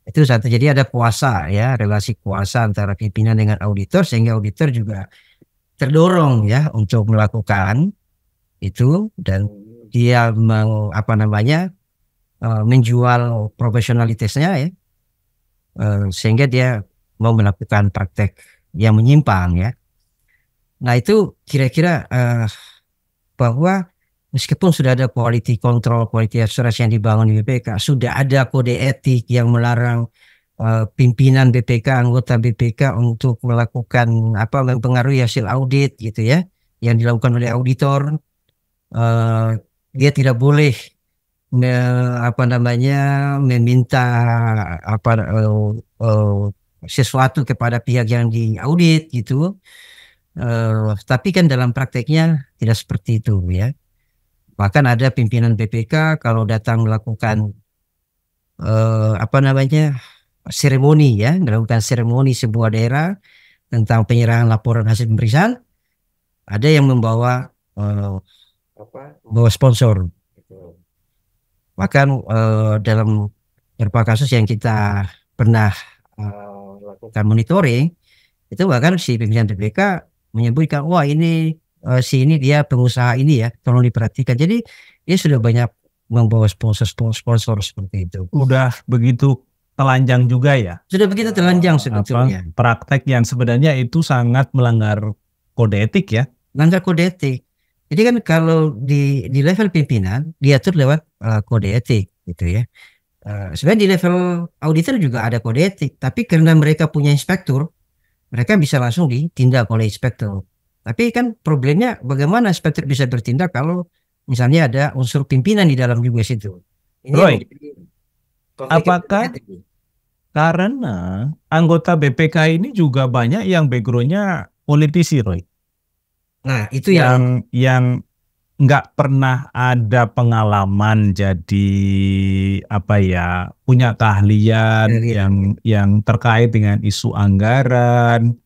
itu satu. Jadi ada kuasa ya, relasi kuasa antara pimpinan dengan auditor sehingga auditor juga terdorong ya untuk melakukan itu dan dia menjual profesionalitasnya ya, sehingga dia mau melakukan praktek yang menyimpang ya. Nah itu kira-kira bahwa meskipun sudah ada quality control, quality assurance yang dibangun di BPK, sudah ada kode etik yang melarang pimpinan BPK, anggota BPK untuk melakukan mempengaruhi hasil audit gitu ya, yang dilakukan oleh auditor. Dia tidak boleh meminta sesuatu kepada pihak yang diaudit gitu. Tapi kan dalam prakteknya tidak seperti itu ya. Bahkan ada pimpinan BPK kalau datang melakukan seremoni ya, melakukan seremoni sebuah daerah tentang penyerahan laporan hasil pemeriksaan, ada yang membawa sponsor. Bahkan dalam beberapa kasus yang kita pernah lakukan monitoring, itu bahkan si pimpinan BPK menyebutkan, wah ini si ini dia pengusaha ini ya, tolong diperhatikan. Jadi dia sudah banyak membawa sponsor seperti itu. Udah begitu telanjang juga ya? Sudah begitu telanjang sebetulnya. Praktek yang sebenarnya itu sangat melanggar kode etik ya? Melanggar kode etik. Jadi kan kalau di level pimpinan diatur lewat kode etik gitu ya. Sebenarnya di level auditor juga ada kode etik, tapi karena mereka punya inspektur, mereka bisa langsung ditindak oleh inspektur. Tapi kan problemnya bagaimana inspektur bisa bertindak kalau misalnya ada unsur pimpinan di dalam juga situ. Roy, apakah karena anggota BPK ini juga banyak yang backgroundnya politisi, Roy? Nah, itu yang nggak pernah ada pengalaman jadi punya keahlian yang terkait dengan isu anggaran,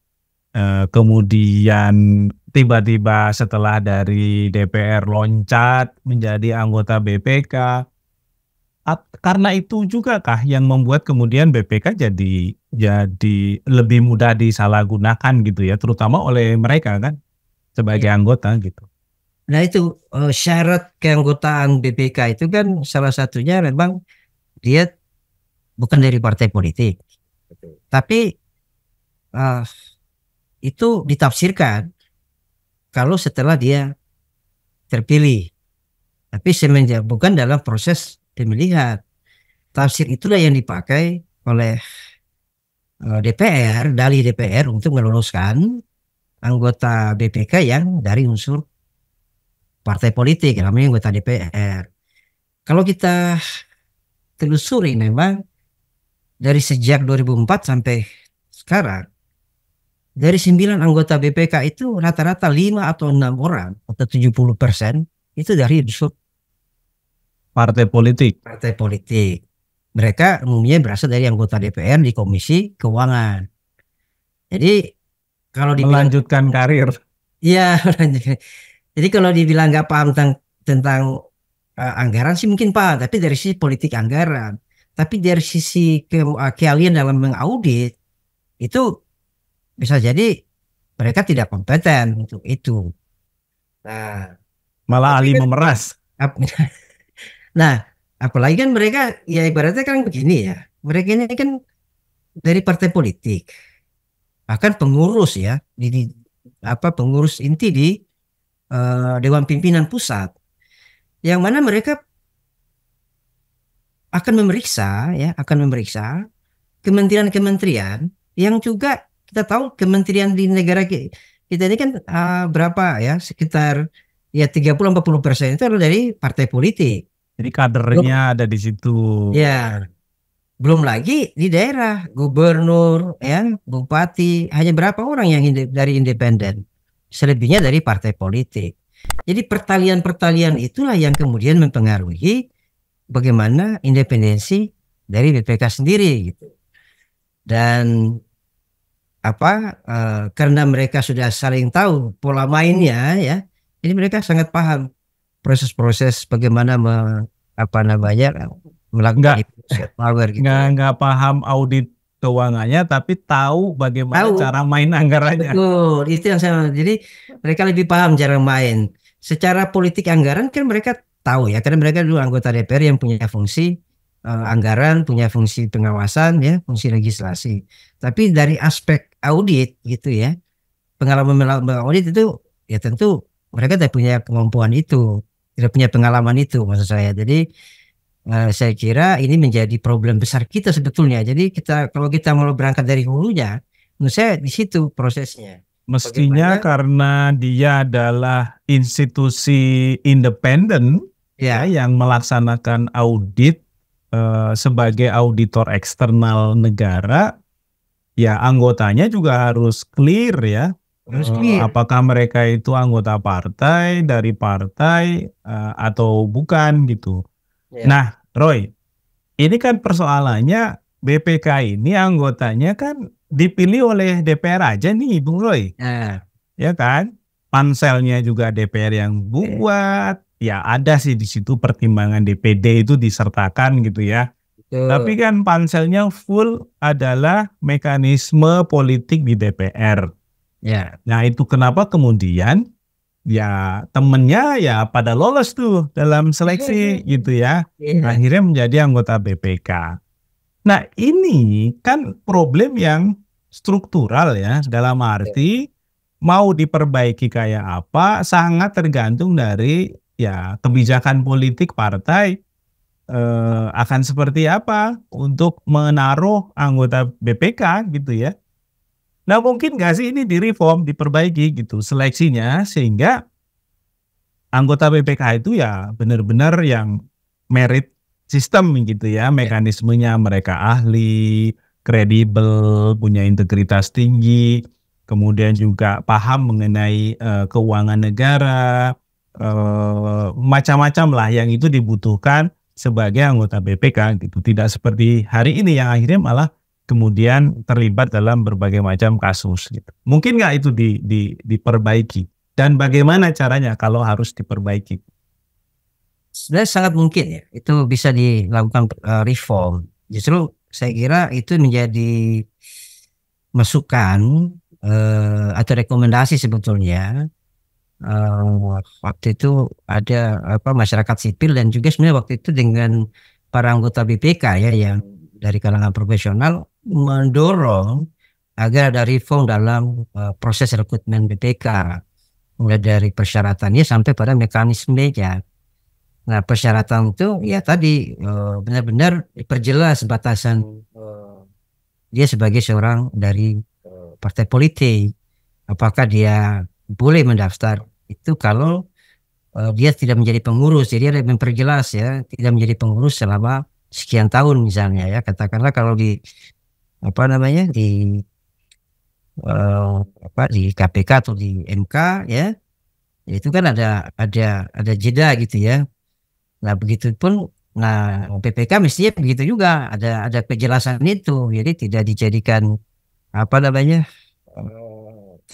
kemudian tiba-tiba setelah dari DPR loncat menjadi anggota BPK. Karena itu juga kah yang membuat kemudian BPK jadi lebih mudah disalahgunakan gitu ya, terutama oleh mereka kan sebagai anggota gitu. Nah itu syarat keanggotaan BPK itu kan salah satunya memang dia bukan dari partai politik. Tapi itu ditafsirkan kalau setelah dia terpilih. Tapi semenjak bukan dalam proses pemilihan. Tafsir itulah yang dipakai oleh DPR, dalih DPR untuk meloloskan anggota BPK yang dari unsur partai politik, namanya anggota DPR. Kalau kita telusuri memang dari sejak 2004 sampai sekarang, dari 9 anggota BPK itu rata-rata 5 atau 6 orang atau 70% itu dari unsur partai politik. Partai politik. Mereka umumnya berasal dari anggota DPR di Komisi Keuangan. Jadi kalau dibilang Melanjutkan karir. iya, jadi kalau dibilang nggak paham tentang anggaran sih mungkin paham, tapi dari sisi politik anggaran. Tapi dari sisi keahlian dalam mengaudit itu bisa jadi mereka tidak kompeten untuk itu. Nah, Malah tapi ahli kan, memeras. nah, apalagi kan mereka ya ibaratnya kan begini ya. Mereka ini kan dari partai politik, bahkan pengurus ya, pengurus inti di Dewan Pimpinan Pusat, yang mana mereka akan memeriksa kementerian-kementerian yang juga kita tahu kementerian di negara kita ini kan berapa ya, sekitar ya 30-40% itu adalah dari partai politik. Jadi Belum, kadernya ada di situ. ya, belum lagi di daerah gubernur ya, bupati, hanya berapa orang yang dari independen, selebihnya dari partai politik. Jadi pertalian-pertalian itulah yang kemudian mempengaruhi bagaimana independensi dari BPK sendiri gitu. Dan karena mereka sudah saling tahu pola mainnya ya, jadi mereka sangat paham proses-proses bagaimana melakukan power gitu ya. Nggak paham audit keuangannya, tapi tahu bagaimana Tahu, cara main anggarannya. betul, itu yang saya. Jadi mereka lebih paham cara main. Secara politik anggaran kan mereka tahu ya, karena mereka dulu anggota DPR yang punya fungsi anggaran, punya fungsi pengawasan ya, fungsi legislasi. Tapi dari aspek audit gitu ya, pengalaman audit itu ya tentu mereka tidak punya kemampuan itu, tidak punya pengalaman itu maksud saya. Jadi saya kira ini menjadi problem besar kita sebetulnya. Jadi kalau kita mau berangkat dari hulunya, menurut saya di situ prosesnya. Mestinya Bagaimana? karena dia adalah institusi independen ya, Ya, yang melaksanakan audit sebagai auditor eksternal negara, ya anggotanya juga harus clear ya. harus clear. Apakah mereka itu anggota partai, dari partai atau bukan gitu. Ya, Nah, Roy, ini kan persoalannya BPK ini anggotanya kan dipilih oleh DPR aja nih, Bung Roy. nah, Ya kan? Panselnya juga DPR yang buat. Ya ada sih di situ pertimbangan DPD itu disertakan gitu ya. Tapi betul. kan panselnya full adalah mekanisme politik di DPR. Ya, Nah itu kenapa kemudian ya temennya ya pada lolos tuh dalam seleksi gitu ya. iya, Akhirnya menjadi anggota BPK. Nah ini kan problem yang struktural ya, dalam arti mau diperbaiki kayak apa sangat tergantung dari ya kebijakan politik partai akan seperti apa untuk menaruh anggota BPK gitu ya. Nah mungkin nggak sih ini direform, diperbaiki gitu seleksinya sehingga anggota BPK itu ya benar-benar yang merit sistem gitu ya, mekanismenya mereka ahli, kredibel, punya integritas tinggi, kemudian juga paham mengenai keuangan negara, macam-macam lah yang itu dibutuhkan sebagai anggota BPK gitu. Tidak seperti hari ini yang akhirnya malah kemudian terlibat dalam berbagai macam kasus gitu. Mungkin nggak itu diperbaiki? Dan bagaimana caranya kalau harus diperbaiki? sebenarnya sangat mungkin ya itu bisa dilakukan reform. Justru saya kira itu menjadi masukan atau rekomendasi sebetulnya. Waktu itu ada masyarakat sipil dan juga sebenarnya waktu itu dengan para anggota BPK ya yang dari kalangan profesional mendorong agar ada reform dalam proses rekrutmen BPK, mulai dari persyaratannya sampai pada mekanismenya. Nah, persyaratan itu ya tadi benar-benar diperjelas batasan dia sebagai seorang dari partai politik. Apakah dia boleh mendaftar itu kalau dia tidak menjadi pengurus. Jadi ada memperjelas ya, tidak menjadi pengurus selama sekian tahun misalnya ya. Katakanlah kalau di di KPK atau di MK ya, itu kan ada jeda gitu ya. Nah, begitupun PPK mestinya begitu juga, ada kejelasan itu. Jadi tidak dijadikan apa namanya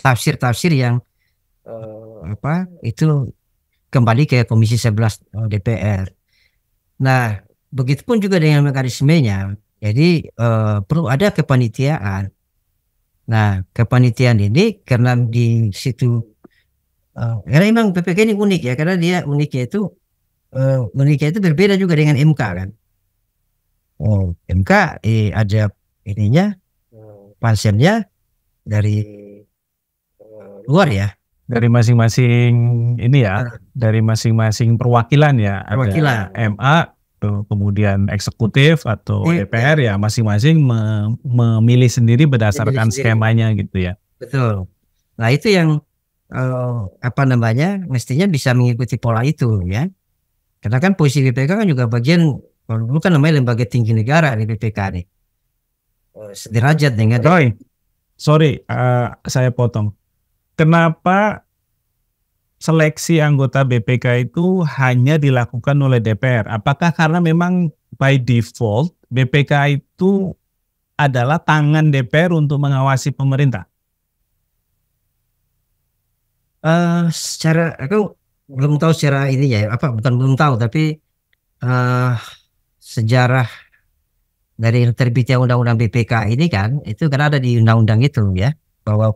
tafsir-tafsir yang itu kembali ke Komisi 11 DPR. Nah, begitupun juga dengan mekanismenya. Jadi perlu ada kepanitiaan. Nah, kepanitiaan ini karena di situ karena memang PPK ini unik ya, karena dia uniknya itu berbeda juga dengan MK kan. MK ada ininya panselnya dari luar ya, Dari masing-masing ini ya, dari masing-masing perwakilan ya, perwakilan. ada MA, kemudian eksekutif atau Iya. DPR ya, masing-masing memilih sendiri berdasarkan Memilih sendiri. skemanya gitu ya. Betul. Nah, itu yang mestinya bisa mengikuti pola itu ya. Karena kan posisi BPK kan juga bagian, kalau dulu kan namanya lembaga tinggi negara di BPK nih. Sederajat dengan Roy, sorry, saya potong. Kenapa seleksi anggota BPK itu hanya dilakukan oleh DPR? Apakah karena memang by default BPK itu adalah tangan DPR untuk mengawasi pemerintah? Secara aku belum tahu secara ini ya, bukan belum tahu, tapi sejarah dari terbitnya undang-undang BPK ini kan, itu karena ada di undang-undang itu ya, bahwa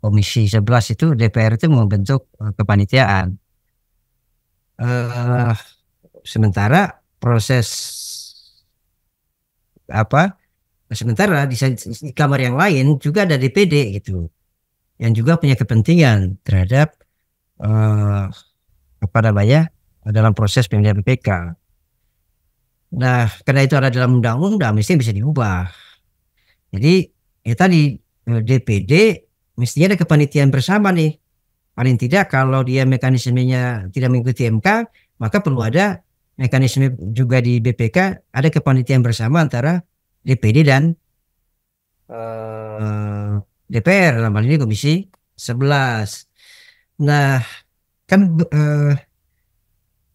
Komisi 11 itu DPR itu membentuk kepanitiaan. Sementara sementara di kamar yang lain juga ada DPD gitu, yang juga punya kepentingan terhadap dalam proses pemilihan BPK. Nah, karena itu ada dalam undang-undang, mestinya bisa diubah. Jadi ya tadi DPD mestinya ada kepanitiaan bersama nih. Paling tidak kalau dia mekanismenya tidak mengikuti MK, maka perlu ada mekanisme juga di BPK, ada kepanitiaan bersama antara DPD dan DPR, dalam hal ini Komisi 11. Nah, kan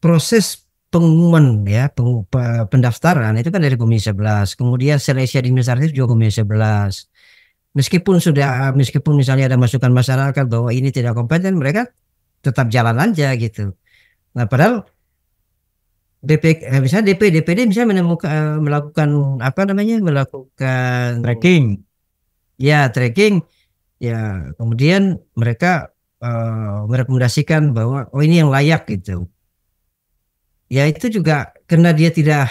proses pengumuman ya, pendaftaran itu kan dari Komisi 11. Kemudian seleksi administratif juga Komisi 11. Meskipun misalnya ada masukan masyarakat bahwa ini tidak kompeten, mereka tetap jalan aja gitu. Nah, padahal misalnya DPD misalnya melakukan Tracking. ya tracking ya, kemudian mereka merekomendasikan bahwa ini yang layak gitu. Ya itu juga karena dia tidak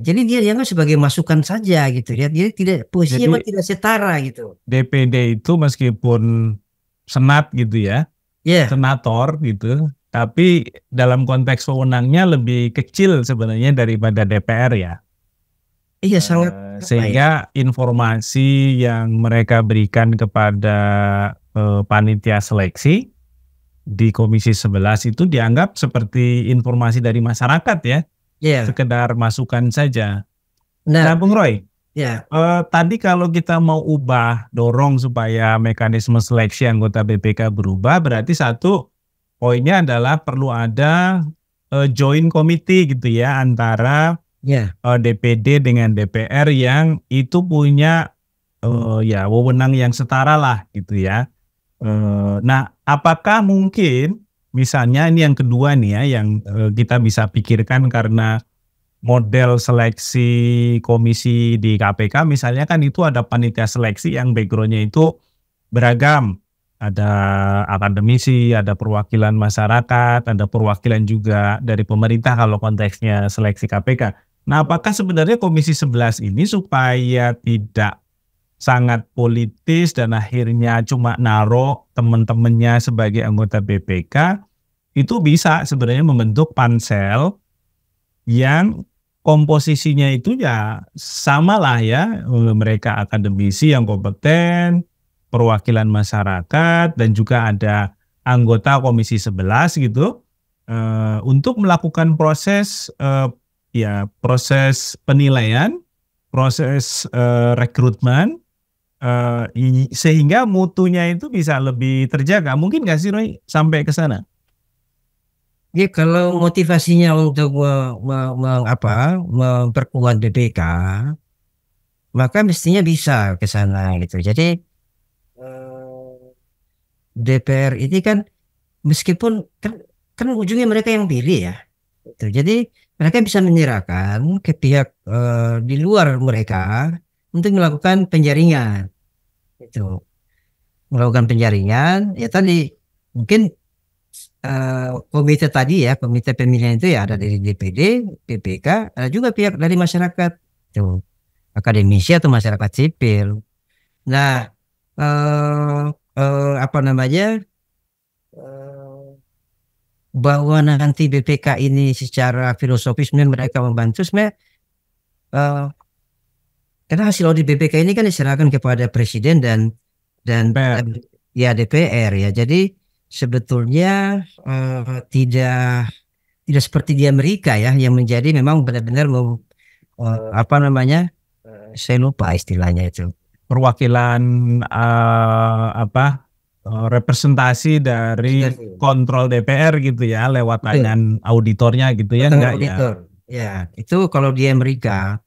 jadi dia dianggap sebagai masukan saja gitu ya, dia tidak posisinya tidak setara gitu. DPD itu meskipun senat gitu ya, senator gitu, tapi dalam konteks wewenangnya lebih kecil sebenarnya daripada DPR ya. Iya, sangat. Sehingga informasi yang mereka berikan kepada panitia seleksi di Komisi 11 itu dianggap seperti informasi dari masyarakat ya. Sekedar masukan saja. Nah, Bung Roy, tadi kalau kita mau dorong supaya mekanisme seleksi anggota BPK berubah, berarti satu poinnya adalah perlu ada joint committee gitu ya, antara DPD dengan DPR yang itu punya wewenang yang setara lah gitu ya. Nah, apakah mungkin misalnya ini yang kedua nih ya, yang kita bisa pikirkan karena model seleksi komisi di KPK misalnya kan itu ada panitia seleksi yang backgroundnya itu beragam. Ada akademisi, ada perwakilan masyarakat, ada perwakilan juga dari pemerintah kalau konteksnya seleksi KPK. Nah, apakah sebenarnya Komisi 11 ini supaya tidak sangat politis dan akhirnya cuma naruh teman-temannya sebagai anggota BPK, itu bisa sebenarnya membentuk pansel yang komposisinya itu ya sama lah ya, mereka akademisi yang kompeten, perwakilan masyarakat, dan juga ada anggota Komisi 11 gitu, untuk melakukan proses proses penilaian, proses rekrutmen, sehingga mutunya itu bisa lebih terjaga. Mungkin nggak sih Roy sampai ke sana? Ya, kalau motivasinya untuk memperkuat BPK, maka mestinya bisa ke sana gitu. Jadi DPR ini kan meskipun kan ujungnya mereka yang pilih ya. Gitu. Jadi mereka bisa menyerahkan ke pihak di luar mereka untuk melakukan penjaringan. Itu melakukan penjaringan ya tadi mungkin komite tadi ya, komite pemilihan itu ya ada dari DPD, PPK, ada juga pihak dari masyarakat, tuh akademisi atau masyarakat sipil. Nah, eh, apa namanya, eh, bahwa nanti BPK ini secara filosofis sebenarnya mereka membantu sebenarnya, eh, karena hasil audit BPK ini kan diserahkan kepada presiden dan DPR. ya DPR ya. Jadi sebetulnya tidak tidak seperti di Amerika ya yang menjadi memang benar-benar apa namanya, saya lupa istilahnya itu. Perwakilan representasi dari kontrol DPR gitu ya lewat Betul, tangan auditornya gitu ya, tentang enggak ya? auditor. Ya, itu kalau di Amerika.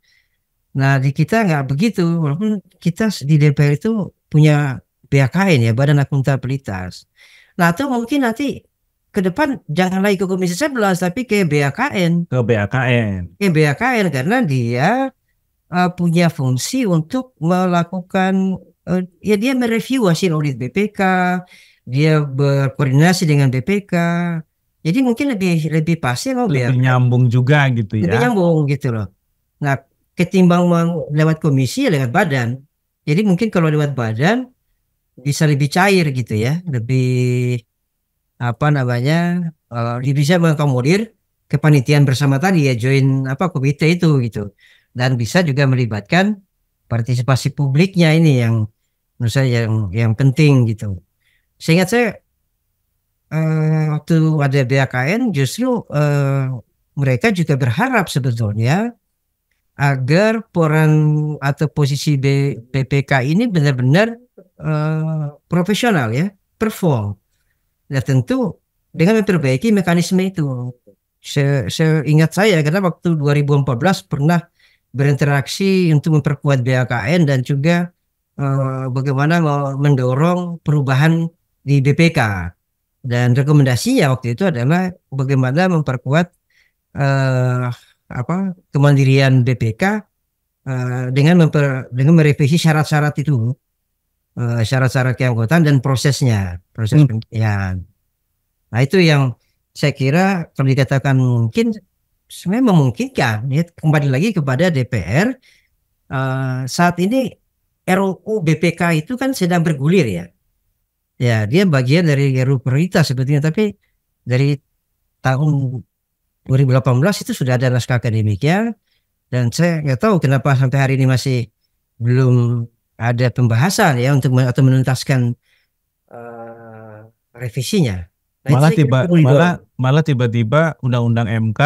Nah, di kita nggak begitu. Walaupun kita di DPR itu punya BAKN ya, Badan Akuntabilitas. Nah, atau mungkin nanti ke depan jangan lagi ke Komisi 11 tapi ke BAKN. Ke BAKN. Ke BAKN karena dia punya fungsi untuk melakukan ya dia mereview hasil audit BPK, dia berkoordinasi dengan BPK. Jadi mungkin lebih lebih pasti loh Lebih BAKN nyambung juga gitu lebih ya. nyambung gitu loh. Nah, ketimbang lewat komisi ya lewat badan. Jadi mungkin kalau lewat badan bisa lebih cair gitu ya, lebih apa namanya, bisa mengakomodir kepanitiaan bersama tadi ya, join apa komite itu gitu, dan bisa juga melibatkan partisipasi publiknya ini yang menurut saya yang penting gitu. Seingat saya waktu ada BAKN justru mereka juga berharap sebetulnya agar peran atau posisi BPK ini benar-benar profesional ya, perform. Nah tentu dengan memperbaiki mekanisme itu. Seingat saya karena waktu 2014 pernah berinteraksi untuk memperkuat BKN dan juga bagaimana mendorong perubahan di BPK. Dan rekomendasinya waktu itu adalah bagaimana memperkuat eh, kemandirian BPK dengan merevisi syarat-syarat itu, syarat-syarat keanggotaan dan proses pemilihan. Nah itu yang saya kira kalau dikatakan mungkin sebenarnya memungkinkan ya, kembali lagi kepada DPR. Saat ini RUU BPK itu kan sedang bergulir ya. Ya dia bagian dari RUU prioritas sebetulnya, tapi dari tahun 2018 itu sudah ada naskah akademiknya. Dan saya nggak tahu kenapa sampai hari ini masih belum ada pembahasan ya untuk atau menuntaskan revisinya. Nah, itu Malah saya kira tiba perlu malah didorong. malah tiba-tiba undang-undang MK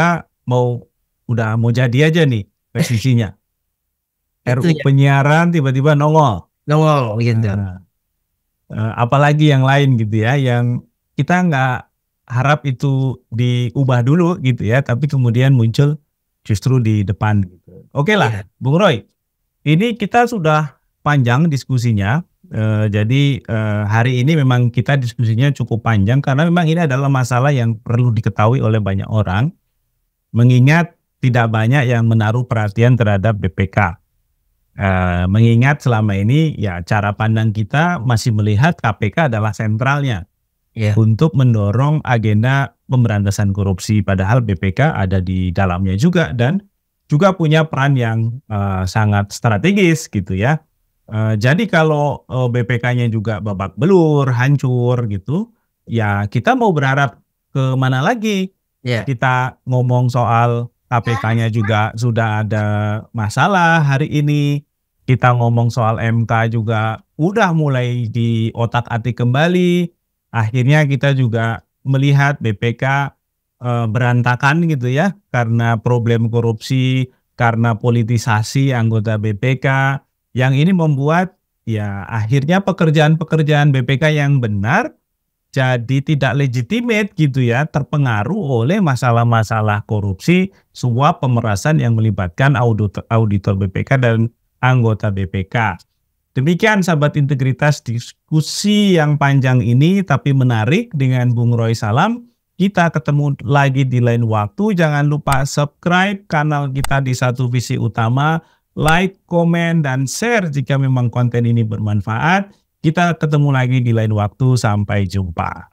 udah mau jadi aja nih revisinya. Itu RUU ya penyiaran tiba-tiba nongol. nongol gitu. Nah, apalagi yang lain gitu ya, yang kita nggak harap itu diubah dulu gitu ya, tapi kemudian muncul justru di depan gitu. Oke lah, Iya, Bung Roy, ini kita sudah panjang diskusinya. Jadi hari ini memang kita diskusinya cukup panjang karena memang ini adalah masalah yang perlu diketahui oleh banyak orang, mengingat tidak banyak yang menaruh perhatian terhadap BPK. Mengingat selama ini ya cara pandang kita masih melihat KPK adalah sentralnya iya, untuk mendorong agenda pemberantasan korupsi, padahal BPK ada di dalamnya juga dan juga punya peran yang sangat strategis gitu ya. Jadi kalau BPK-nya juga babak belur, hancur gitu, ya kita mau berharap ke mana lagi? iya, Kita ngomong soal KPK-nya juga sudah ada masalah hari ini. Kita ngomong soal MK juga udah mulai diotak-atik kembali. Akhirnya kita juga melihat BPK berantakan gitu ya karena problem korupsi, karena politisasi anggota BPK. Yang ini membuat ya akhirnya pekerjaan-pekerjaan BPK yang benar jadi tidak legitimate gitu ya, terpengaruh oleh masalah-masalah korupsi, suap, pemerasan yang melibatkan auditor BPK dan anggota BPK. Demikian sahabat integritas, diskusi yang panjang ini tapi menarik dengan Bung Roy Salam. Kita ketemu lagi di lain waktu. Jangan lupa subscribe kanal kita di Satu Visi Utama, like, komen, dan share jika memang konten ini bermanfaat. Kita ketemu lagi di lain waktu. Sampai jumpa.